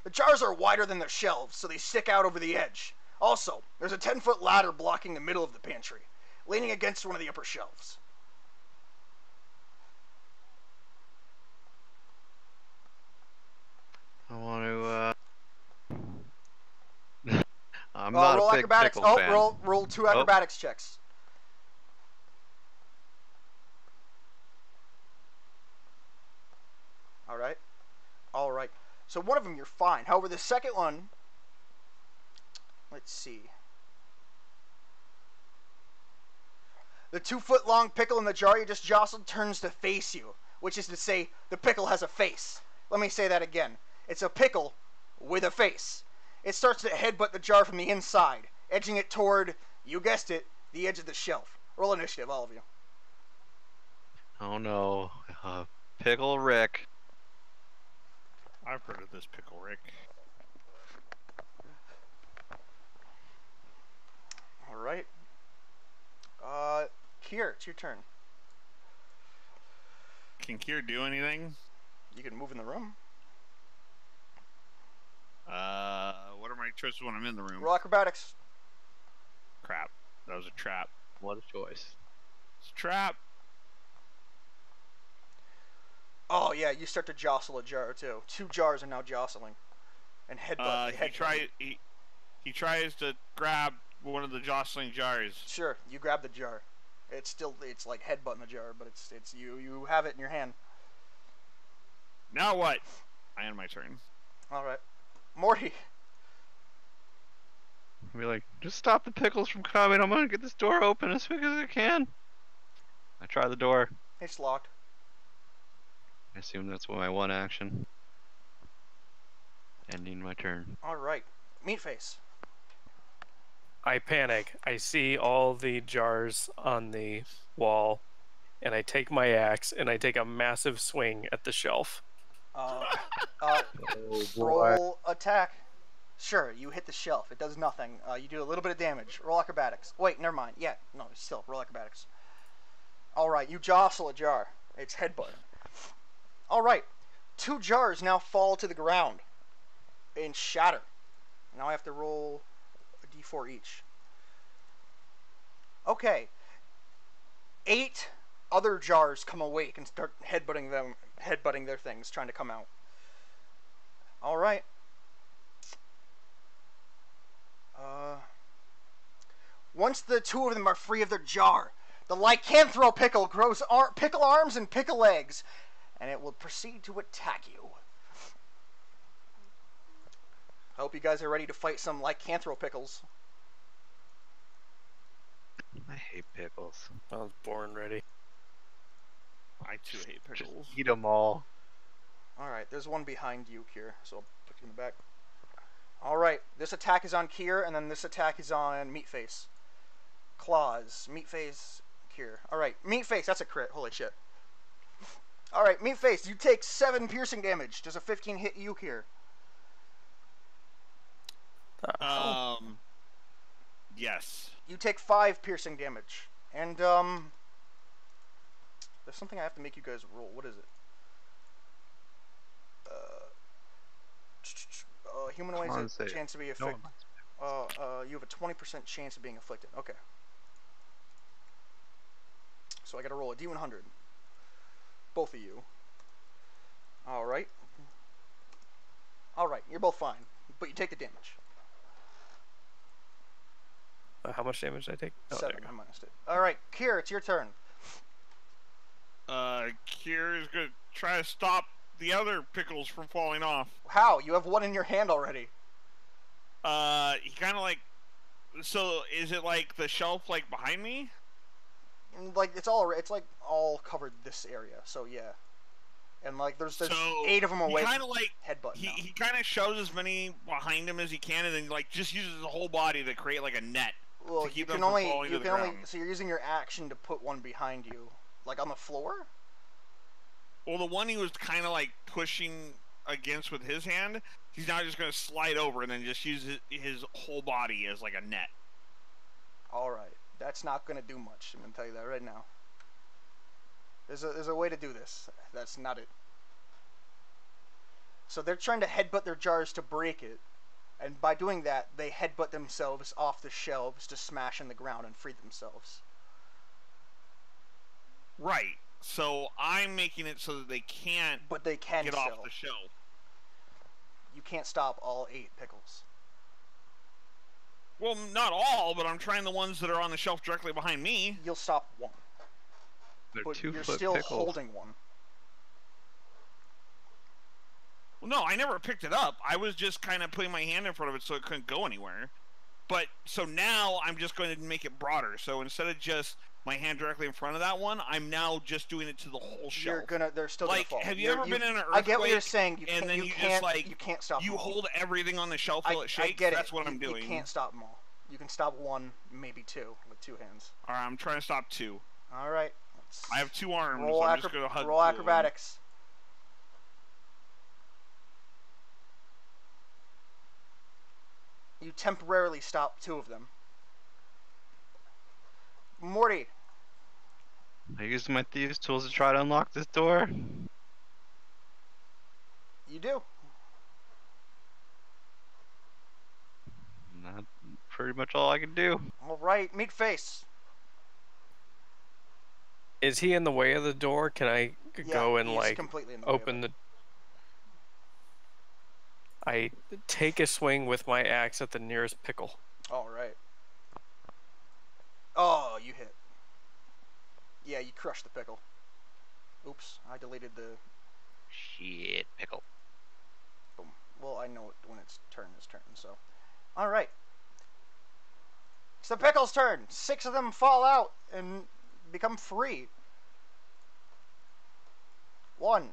S2: The jars are wider than their shelves, so they stick out over the edge. Also, there's a 10-foot ladder blocking the middle of the pantry, leaning against one of the upper shelves.
S3: I want to, I'm
S2: Oh,
S3: not
S2: roll
S3: a big
S2: acrobatics.
S3: pickle fan.
S2: Roll 2 acrobatics checks. All right. So one of them you're fine. However, the second one, let's see. The 2-foot-long pickle in the jar you just jostled turns to face you, which is to say, the pickle has a face. Let me say that again. It's a pickle with a face. It starts to headbutt the jar from the inside, edging it toward, you guessed it, the edge of the shelf. Roll initiative, all of you.
S3: Oh no. Pickle Rick.
S1: I've heard of this pickle, Rick.
S2: All right. Kier, it's your turn.
S1: Can Kier do anything?
S2: You can move in the room.
S1: What are my choices when I'm in the room?
S2: Roll acrobatics.
S1: Crap. That was a trap.
S3: What a choice.
S1: It's a trap.
S2: Oh yeah, you start to jostle a jar too. 2 jars are now jostling, and headbutt.
S1: He tries to grab one of the jostling jars.
S2: Sure, you grab the jar. It's like headbutting the jar, but it's you have it in your hand.
S1: Now what? I end my turn.
S2: All right, Morty.
S3: I'll be like, just stop the pickles from coming. I'm gonna get this door open as quick as I can. I try the door.
S2: It's locked.
S3: I assume that's my one action. Ending my turn.
S2: All right, Meatface.
S4: I panic. I see all the jars on the wall, and I take my axe and I take a massive swing at the shelf.
S2: Roll attack. Sure, you hit the shelf. It does nothing. You do a little bit of damage. Roll acrobatics. Wait, never mind. Yeah, no, still roll acrobatics. All right, you jostle a jar. It's headbutt. All right, 2 jars now fall to the ground and shatter. Now I have to roll a d4 each. Okay. 8 other jars come awake and start headbutting their things, trying to come out. All right. Once the 2 of them are free of their jar, the lycanthro pickle grows pickle arms and pickle legs, and it will proceed to attack you. I hope you guys are ready to fight some lycanthro pickles.
S3: I hate pickles.
S4: I was born ready.
S1: I too hate pickles.
S3: Just eat them all.
S2: All right, there's one behind you, Kier, so I'll put you in the back. All right, this attack is on Kier, and then this attack is on Meatface. Claws, Meatface, Kier. All right, Meatface, that's a crit. Holy shit. All right, Meatface, you take 7 piercing damage. Does a 15 hit you, Kier?
S1: Yes.
S2: You take 5 piercing damage. And, there's something I have to make you guys roll. What is it? Humanoids have a chance to be afflicted. You have a 20% chance of being afflicted. Okay. So I gotta roll a D100. Both of you. Alright. Alright, you're both fine. But you take the damage.
S4: How much damage did I take? Oh,
S2: 7, I minused it. Alright, Kier, it's your turn.
S1: Kier is gonna try to stop the other pickles from falling off.
S2: How? You have one in your hand already.
S1: He kind of like... So, is it like the shelf like behind me?
S2: Like, it's like all covered this area, so yeah. And like, there's
S1: So,
S2: 8 of them away.
S1: Kind of like...
S2: Headbutt.
S1: He kind of shoves as many behind him as he can, and then like just uses his whole body to create like a net.
S2: Well,
S1: to keep
S2: you
S1: them
S2: can
S1: from
S2: only,
S1: falling
S2: you
S1: to the
S2: can only,
S1: ground.
S2: so you're using your action to put one behind you. Like on the floor?
S1: Well, the one he was kind of like pushing against with his hand, he's now just going to slide over and then just use his whole body as like a net.
S2: Alright. That's not going to do much. I'm going to tell you that right now. There's a way to do this. That's not it. So they're trying to headbutt their jars to break it. And by doing that, they headbutt themselves off the shelves to smash in the ground and free themselves.
S1: Right. So I'm making it so that they can't
S2: But they can
S1: get
S2: still.
S1: off the shelf.
S2: You can't stop all 8 pickles.
S1: Well, not all, but I'm trying the ones that are on the shelf directly behind me.
S2: You'll stop one.
S3: They're
S2: But
S3: 2
S2: you're
S3: foot
S2: still
S3: pickles.
S2: holding one.
S1: Well, no, I never picked it up. I was just kind of putting my hand in front of it so it couldn't go anywhere. But, so now I'm just going to make it broader. So instead of just my hand directly in front of that one, I'm now just doing it to the whole shelf.
S2: They're still
S1: Like,
S2: gonna fall.
S1: have you ever been in an earthquake?
S2: I get what you're saying. You
S1: and
S2: can't,
S1: then
S2: you
S1: you
S2: can't,
S1: just, like,
S2: you can't stop
S1: You
S2: them all.
S1: hold everything on the shelf till it shakes?
S2: I get it.
S1: That's what I'm doing.
S2: You can't stop them all. You can stop 1, maybe 2, with 2 hands.
S1: Alright, I'm trying to stop 2.
S2: Alright.
S1: I have 2 arms,
S2: Roll,
S1: so I'm just going to hug
S2: roll
S1: 2 of them.
S2: acrobatics. You temporarily stop 2 of them. Morty.
S3: I used my thieves' tools to try to unlock this door.
S2: You do.
S3: Not pretty much all I can do.
S2: Alright, Meatface.
S4: Is he in the way of the door? Can I go and
S2: he's
S4: like
S2: completely in the way of
S4: open
S2: it.
S4: the? I take a swing with my axe at the nearest pickle.
S2: Alright. you hit. Yeah, you crushed the pickle. Oops, I deleted the...
S3: Shit, pickle.
S2: Boom. Well, I know when its turn is turn, so... Alright. It's the pickle's turn! 6 of them fall out and become free. 1,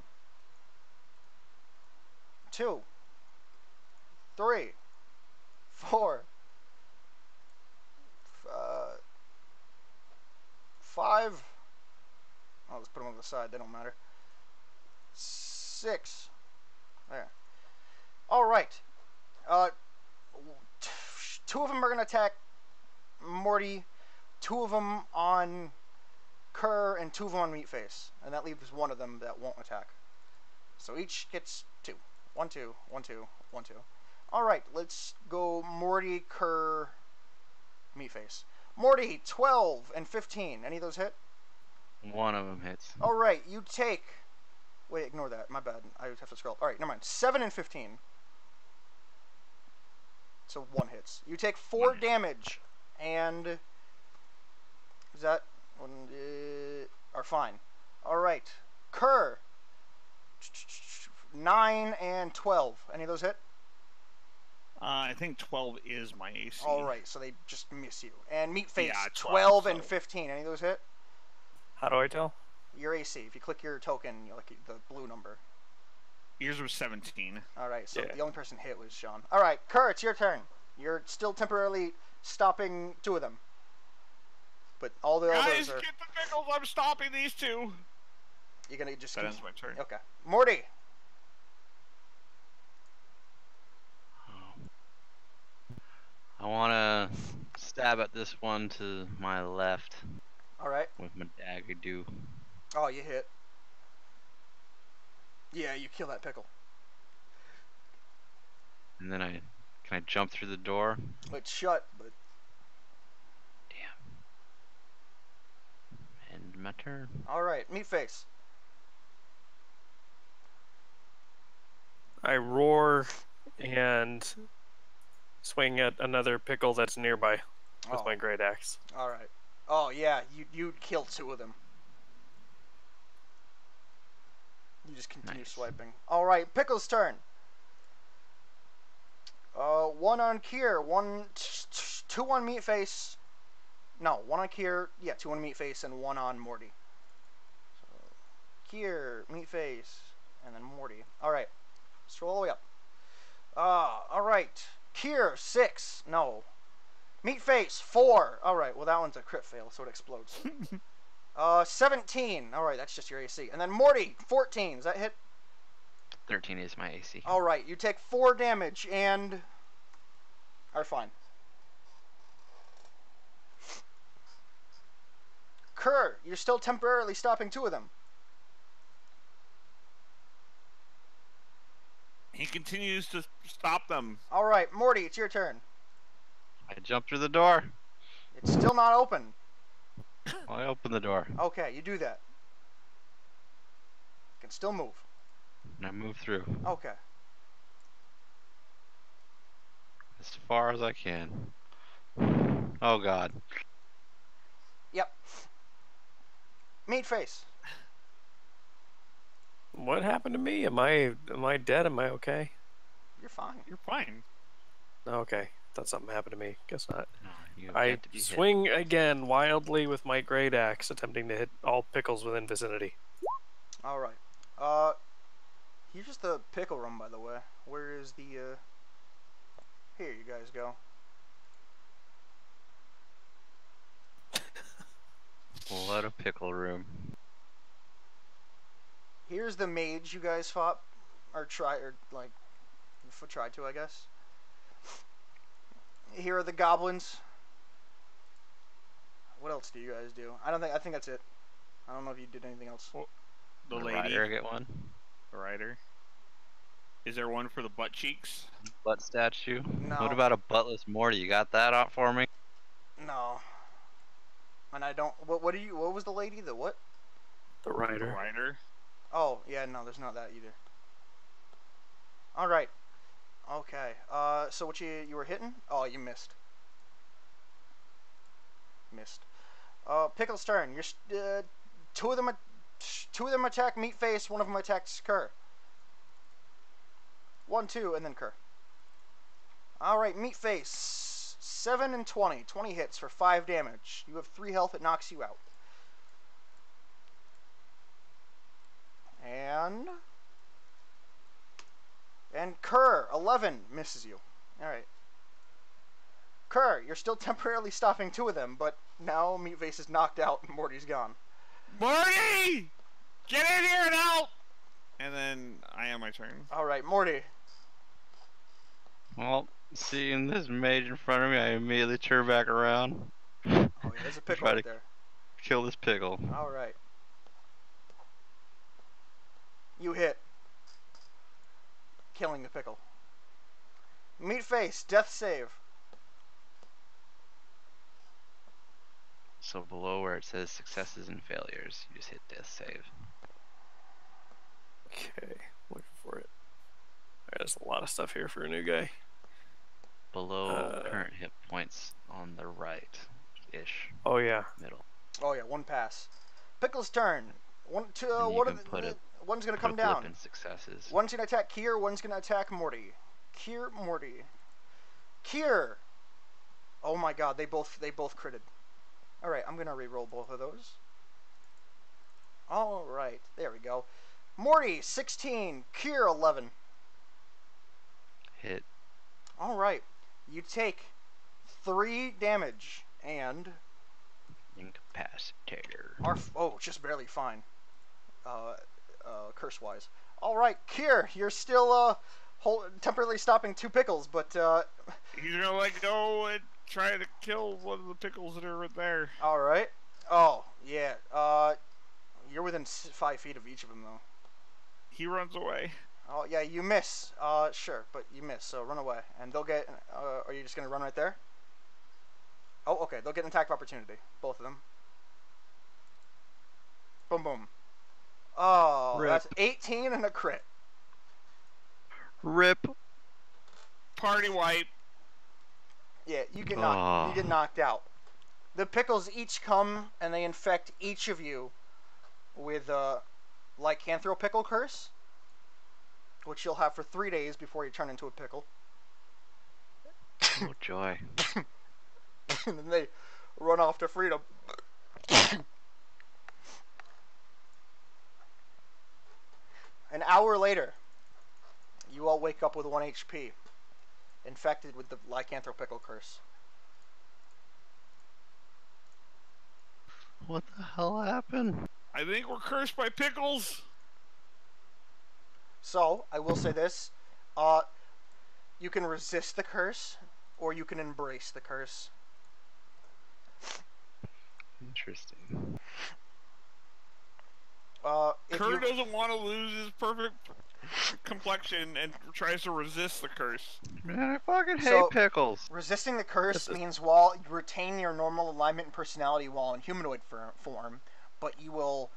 S2: 2, 3, 4, 5. I'll just put them on the side, they don't matter. 6. There. Alright. 2 of them are going to attack Morty, 2 of them on Kerr, and 2 of them on Meatface. And that leaves 1 of them that won't attack. So each gets 2. 1, 2, 1, 2, 1, 2. Alright, let's go Morty, Kerr, Meatface. Morty, 12 and 15. Any of those hit?
S3: One of them hits.
S2: Alright, you take... Wait, ignore that. My bad. I have to scroll up. Alright, never mind. 7 and 15. So 1 hits. You take 4 damage, and... Is that... are fine. Alright. Kerr. 9 and 12. Any of those hit?
S1: I think 12 is my AC.
S2: Alright, so they just miss you. And Meatface,
S1: Yeah,
S2: 12 and
S1: so.
S2: 15. Any of those hit?
S4: How do I tell?
S2: Your AC. If you click your token, you'll like the blue number.
S1: Yours was 17.
S2: Alright, so
S4: Yeah.
S2: the only person hit was Sean. Alright, Kerr, it's your turn. You're still temporarily stopping 2 of them. But all the others
S1: Guys,
S2: are...
S1: get the pickles! I'm stopping these 2!
S2: You're gonna just...
S1: That ends my turn.
S2: Okay. Morty!
S3: I want to stab at this one to my left
S2: Alright.
S3: with my dagger.
S2: Oh, you hit. Yeah, you kill that pickle.
S3: And then can I jump through the door?
S2: It's shut, but...
S3: Damn. And my turn.
S2: Alright, Meatface.
S4: I roar and swing at another pickle that's nearby with my great axe.
S2: Alright. Oh, yeah, you killed 2 of them. You just continue
S3: Nice.
S2: swiping. Alright, Pickle's turn. 1 on Kier, 2 on Meatface. No, 1 on Kier, yeah, 2 on Meatface, and 1 on Morty. So, Kier, Meatface, and then Morty. Alright, scroll all the way up. Alright. Kier, 6. No. Meatface, 4. Alright, well that one's a crit fail, so it explodes. 17. Alright, that's just your AC. And then Morty, 14. Does that hit?
S3: 13 is my AC.
S2: Alright, you take 4 damage and are fine. Kerr, you're still temporarily stopping 2 of them.
S1: He continues to stop them.
S2: Alright, Morty, it's your turn.
S3: I jump through the door.
S2: It's still not open.
S3: I open the door.
S2: Okay, you do that. You can still move.
S3: And I move through
S2: Okay.
S3: as far as I can. Oh god.
S2: Yep. Meatface.
S4: What happened to me? Am I dead? Am I okay?
S2: You're fine.
S1: You're fine.
S4: Okay. Thought something happened to me. Guess not.
S3: No, you have
S4: I
S3: yet to be hit.
S4: swing again wildly with my great axe, attempting to hit all pickles within vicinity.
S2: Alright. Here's the pickle room, by the way. Where is the, Here you guys go.
S3: What a pickle room.
S2: Here's the mage you guys fought. Or tried to, I guess. Here are the goblins. What else do you guys do? I think that's it. I don't know if you did anything else.
S1: The
S3: The
S1: lady.
S3: rider get one.
S1: The rider. Is there one for the butt cheeks?
S3: Butt statue.
S2: No.
S3: What about a buttless Morty? You got that out for me?
S2: No. And I don't... What was the lady? The what?
S4: The
S1: The
S4: rider.
S1: rider.
S2: Oh, yeah, no, there's not that either. Alright. Okay. So what you were hitting? Oh, you missed. Missed. Pickle's turn. Two of them attack Meatface. One of them attacks Kerr. 1, 2, and then Kerr. All right, Meatface. 7 and 20. 20 hits for 5 damage. You have 3 health. It knocks you out. And Kerr, 11, misses you. All right. Kerr, you're still temporarily stopping 2 of them, but now Meatface is knocked out and Morty's gone.
S1: Morty! Get in here and help! And then I am my turn.
S2: All right, Morty.
S3: Well, seeing this mage in front of me, I immediately turn back around.
S2: Oh, yeah, there's a pickle right there.
S3: Kill this pickle.
S2: All right. You hit. Killing the pickle. Meatface, death save.
S3: So below where it says successes and failures, you just hit death save.
S4: Okay, looking for it. There's a lot of stuff here for a new guy.
S3: Below current hit points on the right-ish.
S4: Oh yeah.
S3: Middle.
S2: Oh yeah, 1 pass. Pickle's turn. One's gonna come down.
S3: In successes.
S2: One's gonna attack Kier. One's gonna attack Morty. Kier, Morty. Kier. Oh my God, they both critted. All right, I'm gonna re-roll both of those. All right, there we go. Morty, 16. Kier, 11.
S3: Hit.
S2: All right, you take 3 damage and
S3: incapacitator.
S2: Just barely fine. Curse-wise. All right, Kier, you're still temporarily stopping 2 pickles, but
S1: he's gonna let go and try to kill one of the pickles that are right there.
S2: All right. Oh yeah. You're within 5 feet of each of them though.
S1: He runs away.
S2: Oh yeah, you miss. Sure, but you miss, so run away, and they'll get. Are you just gonna run right there? Oh, okay. They'll get an attack of opportunity, both of them. Boom, boom. Oh,
S4: Rip.
S2: That's 18 and a crit.
S3: Rip.
S1: Party wipe.
S2: Yeah, you get knocked out. The pickles each come and they infect each of you with Lycanthro Pickle Curse, which you'll have for 3 days before you turn into a pickle.
S3: Oh joy.
S2: And then they run off to freedom. An hour later, you all wake up with 1 HP, infected with the Lycanthro Pickle Curse.
S3: What the hell happened?
S1: I think we're cursed by pickles.
S2: So, I will say this. You can resist the curse, or you can embrace the curse.
S3: Interesting.
S1: Kerr doesn't want to lose his perfect complexion and tries to resist the curse.
S3: Man, I fucking hate pickles.
S2: Resisting the curse means while you retain your normal alignment and personality while in humanoid form, but you will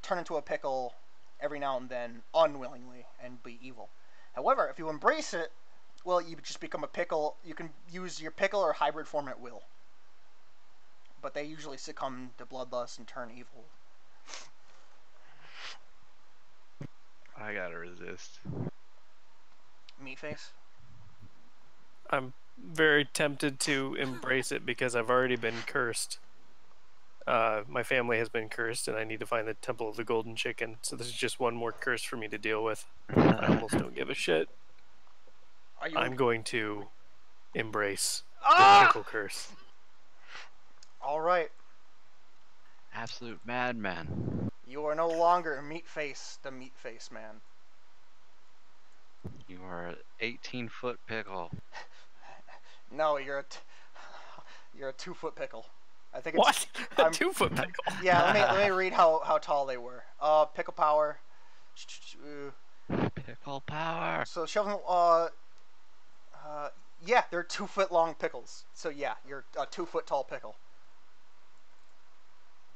S2: turn into a pickle every now and then unwillingly and be evil. However, if you embrace it, well, you just become a pickle. You can use your pickle or hybrid form at will. But they usually succumb to bloodlust and turn evil.
S3: I gotta resist.
S2: Meatface?
S4: I'm very tempted to embrace it because I've already been cursed. My family has been cursed, and I need to find the Temple of the Golden Chicken. So this is just one more curse for me to deal with. I almost don't give a shit. I'm going to embrace the pickle curse.
S2: All right.
S3: Absolute madman.
S2: You are no longer Meatface, the Meatface man.
S3: You are an 18-foot pickle.
S2: No, you're a 2-foot pickle. I think it's
S4: What? A 2-foot pickle?
S2: Yeah, let me read how tall they were. Pickle power.
S3: Pickle power.
S2: So shovel. Yeah, they're 2-foot long pickles. So yeah, you're a 2-foot tall pickle.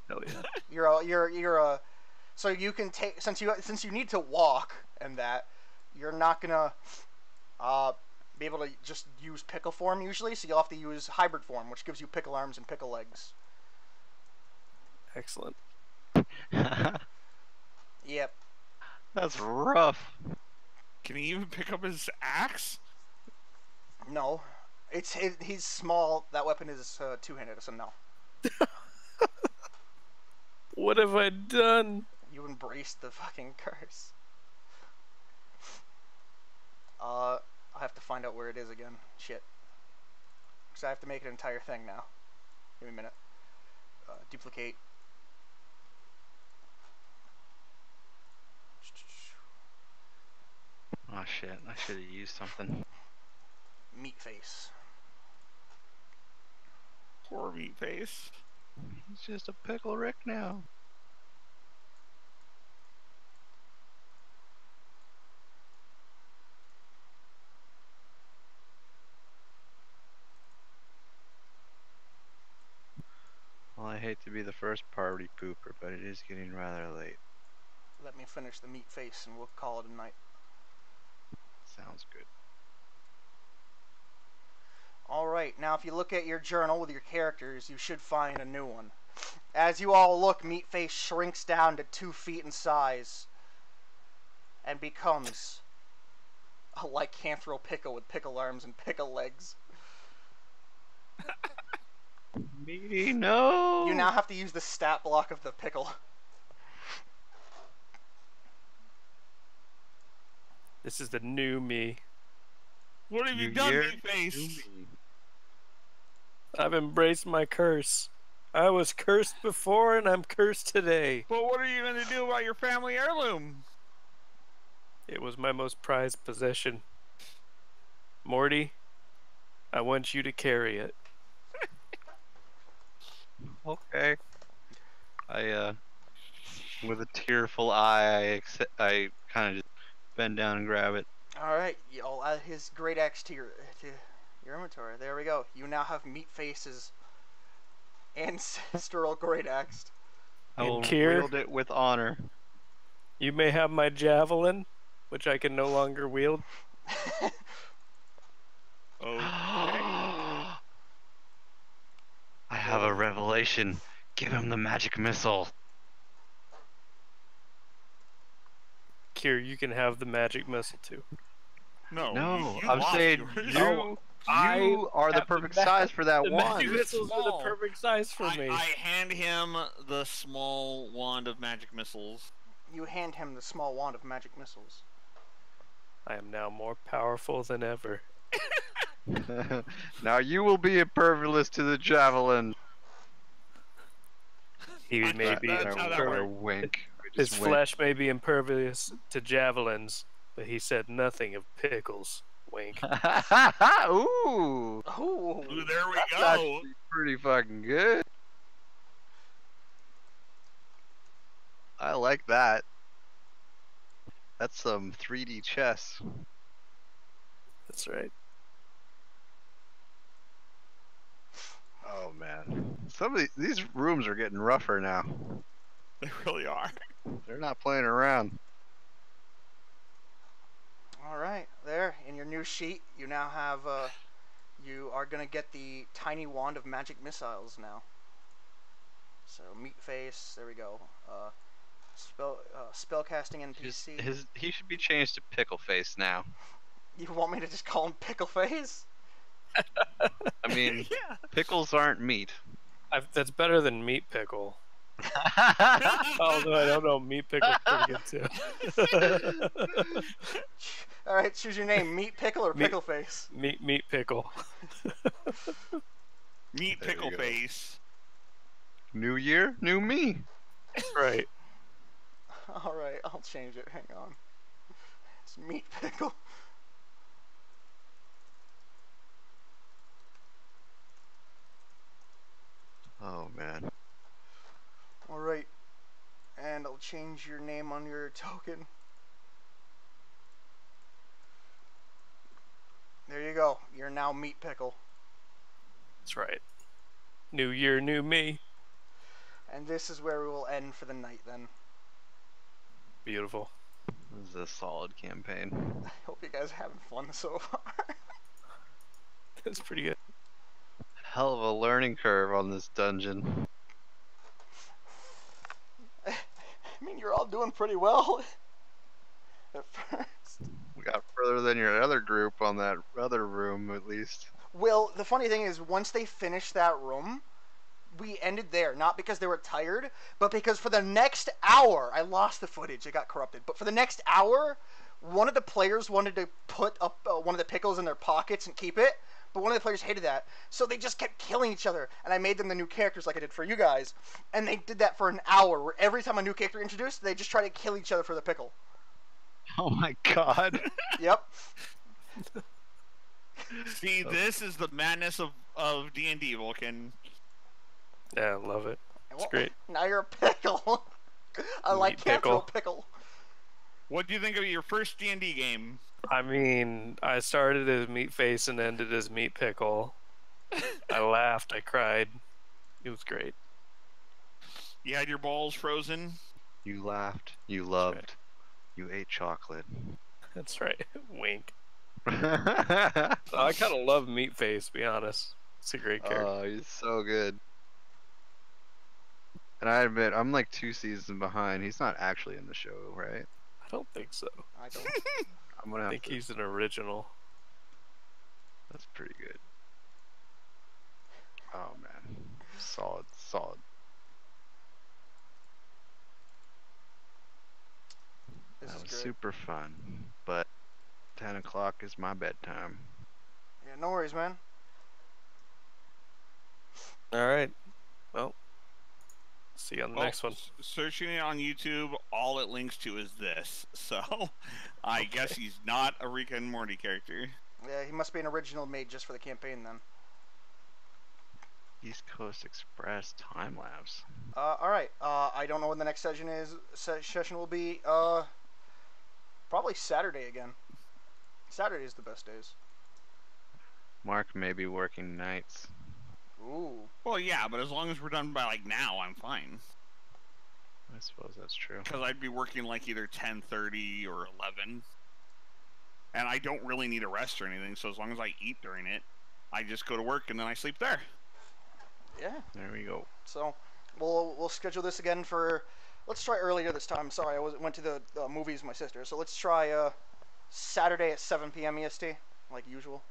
S4: Hell yeah.
S2: You're a. So you can take since you need to walk and that you're not gonna be able to just use pickle form usually. So you'll have to use hybrid form, which gives you pickle arms and pickle legs.
S4: Excellent.
S2: Yep.
S3: That's rough.
S1: Can he even pick up his axe?
S2: No. He's small. That weapon is two-handed, so no.
S4: What have I done?
S2: You embraced the fucking curse. I'll have to find out where it is again. Shit. Because I have to make an entire thing now. Give me a minute. Duplicate.
S3: Oh shit, I should have used something.
S2: Meatface.
S1: Poor Meatface.
S3: He's just a pickle Rick now. Well, I hate to be the first party pooper, but it is getting rather late.
S2: Let me finish the Meatface and we'll call it a night.
S3: Sounds good.
S2: Alright, now if you look at your journal with your characters, you should find a new one. As you all look, Meatface shrinks down to 2 feet in size and becomes a lycanthropickle with pickle arms and pickle legs.
S3: Me, no!
S2: You now have to use the stat block of the pickle.
S4: This is the new me.
S1: What have you
S3: New
S1: done,
S3: year,
S1: Meatface?
S3: new me.
S4: I've embraced my curse. I was cursed before and I'm cursed today.
S1: But what are you going to do about your family heirloom?
S4: It was my most prized possession. Morty, I want you to carry it.
S3: Okay. With a tearful eye, I kind of just bend down and grab it.
S2: Alright, y'all add his great axe to your inventory. There we go. You now have Meatface's ancestral great axe.
S3: I will
S4: And Kier,
S3: wield it with honor.
S4: you may have my javelin, which I can no longer wield.
S1: Oh,
S3: I have a revelation. Give him the magic missile.
S4: Kier, you can have the magic missile too.
S1: no.
S3: No,
S1: you
S3: I'm
S1: lost
S3: saying
S1: yours.
S3: you
S4: I
S3: are the
S4: have the
S3: perfect
S4: ma-
S3: size for that
S4: The
S3: one.
S4: magic missiles are the
S1: Small.
S4: perfect size for me.
S1: I hand him the small wand of magic missiles.
S2: You hand him the small wand of magic missiles.
S4: I am now more powerful than ever.
S3: Now you will be impervious to the javelin.
S4: He may be
S1: That's how that
S3: Or
S1: works.
S3: wink. We
S4: His
S3: just wink.
S4: flesh may be impervious to javelins, but he said nothing of pickles. Wink.
S3: Ooh,
S2: Ooh.
S1: Ooh, there we
S3: that's
S1: go.
S3: actually pretty fucking good. I like that. That's some 3D chess.
S4: That's right.
S3: Oh man, some of these rooms are getting rougher now.
S1: They really are.
S3: They're not playing around.
S2: Alright, there, in your new sheet, you now have, you are gonna get the tiny wand of magic missiles now. So, Meatface, there we go. Spellcasting NPC.
S3: He should be changed to Pickle Face now.
S2: You want me to just call him Pickleface?
S3: I mean,
S1: Yeah.
S3: pickles aren't meat.
S4: That's better than meat pickle. Although I don't know, meat pickle's pretty good too.
S2: Alright, choose your name, Meat Pickle or
S4: Meat-
S2: Pickleface?
S4: meat pickle.
S1: Meat
S3: There you
S1: pickle
S3: go.
S1: face.
S3: New year, new me.
S4: Right.
S2: Alright, I'll change it, hang on. It's Meat Pickle.
S3: Oh man.
S2: Alright, and I'll change your name on your token. There you go, you're now Meat Pickle.
S4: That's right. New year, new me.
S2: And this is where we will end for the night then.
S4: Beautiful.
S3: This is a solid campaign.
S2: I hope you guys are having fun so far.
S4: That's pretty good.
S3: Hell of a learning curve on this dungeon.
S2: I mean, you're all doing pretty well. At first.
S3: We got further than your other group on that other room, at least.
S2: Well, the funny thing is, once they finished that room, we ended there. Not because they were tired, but because for the next hour, I lost the footage. It got corrupted. But for the next hour, one of the players wanted to put up one of the pickles in their pockets and keep it. But one of the players hated that. So they just kept killing each other. And I made them the new characters like I did for you guys. And they did that for an hour, where every time a new character introduced, they just try to kill each other for the pickle.
S3: Oh my god.
S2: Yep.
S1: See, this is the madness of D&D, Vulcan.
S4: Yeah, I love it. It's
S2: Well,
S4: great.
S2: Now you're a pickle. I like
S4: Meat
S2: can't throw
S4: pickle.
S2: pickle.
S1: What do you think of your first D&D game?
S4: I mean, I started as Meatface and ended as Meat Pickle. I laughed, I cried. It was great.
S1: You had your balls frozen?
S3: You laughed. You loved. You ate chocolate.
S4: That's right. Wink. I kind of love Meatface, to be honest. It's a great character.
S3: Oh, he's so good. And I admit, I'm like 2 seasons behind. He's not actually in the show, right?
S4: I don't think so.
S2: I don't.
S3: I'm gonna
S4: I
S3: have
S4: think
S3: to.
S4: he's an original.
S3: That's pretty good. Oh man, solid, solid.
S2: This
S3: That
S2: is
S3: was
S2: great.
S3: super fun, but 10 o'clock is my bedtime.
S2: Yeah, no worries, man.
S4: All right. Well, see you on the next one.
S1: Searching it on YouTube, all it links to is this. So, I guess he's not a Rick and Morty character.
S2: Yeah, he must be an original made just for the campaign then.
S3: East Coast Express time lapse.
S2: All right. I don't know when the next session will be. Probably Saturday again. Saturday is the best days.
S3: Mark may be working nights.
S2: Ooh.
S1: Well, yeah, but as long as we're done by like now, I'm fine.
S3: I suppose that's true.
S1: Because I'd be working like either 10:30 or 11, and I don't really need a rest or anything. So as long as I eat during it, I just go to work and then I sleep there.
S2: Yeah.
S3: There we go.
S2: So we'll schedule this again for. Let's try earlier this time. Sorry, went to the movies with my sister. So let's try Saturday at 7 p.m. EST, like usual.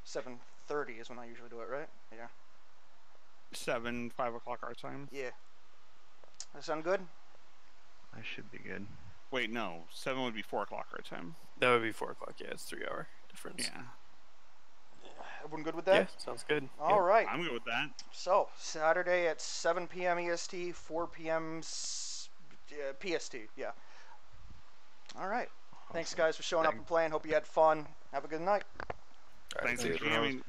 S2: 7:30 is when I usually do it, right? Yeah.
S1: 5 o'clock our time.
S2: Yeah. That sound good?
S3: I should be good.
S1: Wait, no, 7 would be 4 o'clock our time.
S4: That would be 4 o'clock. Yeah, it's 3 hour difference.
S1: Yeah,
S2: Everyone good with
S4: Yeah,
S2: that?
S4: sounds good.
S2: All right.
S1: I'm good with that.
S2: So Saturday at 7 p.m. EST, 4 p.m. PST. Yeah. All right. Thanks, guys, for showing up and playing. Hope you had fun. Have a good night.
S4: All right,
S1: Thanks
S4: see
S1: for
S4: you.
S1: jamming.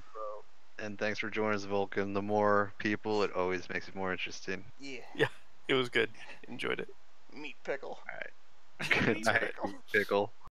S3: And thanks for joining us, Vulcan. The more people, it always makes it more interesting.
S2: Yeah.
S4: It was good. Enjoyed it.
S2: Meat pickle.
S3: Good night, pickle.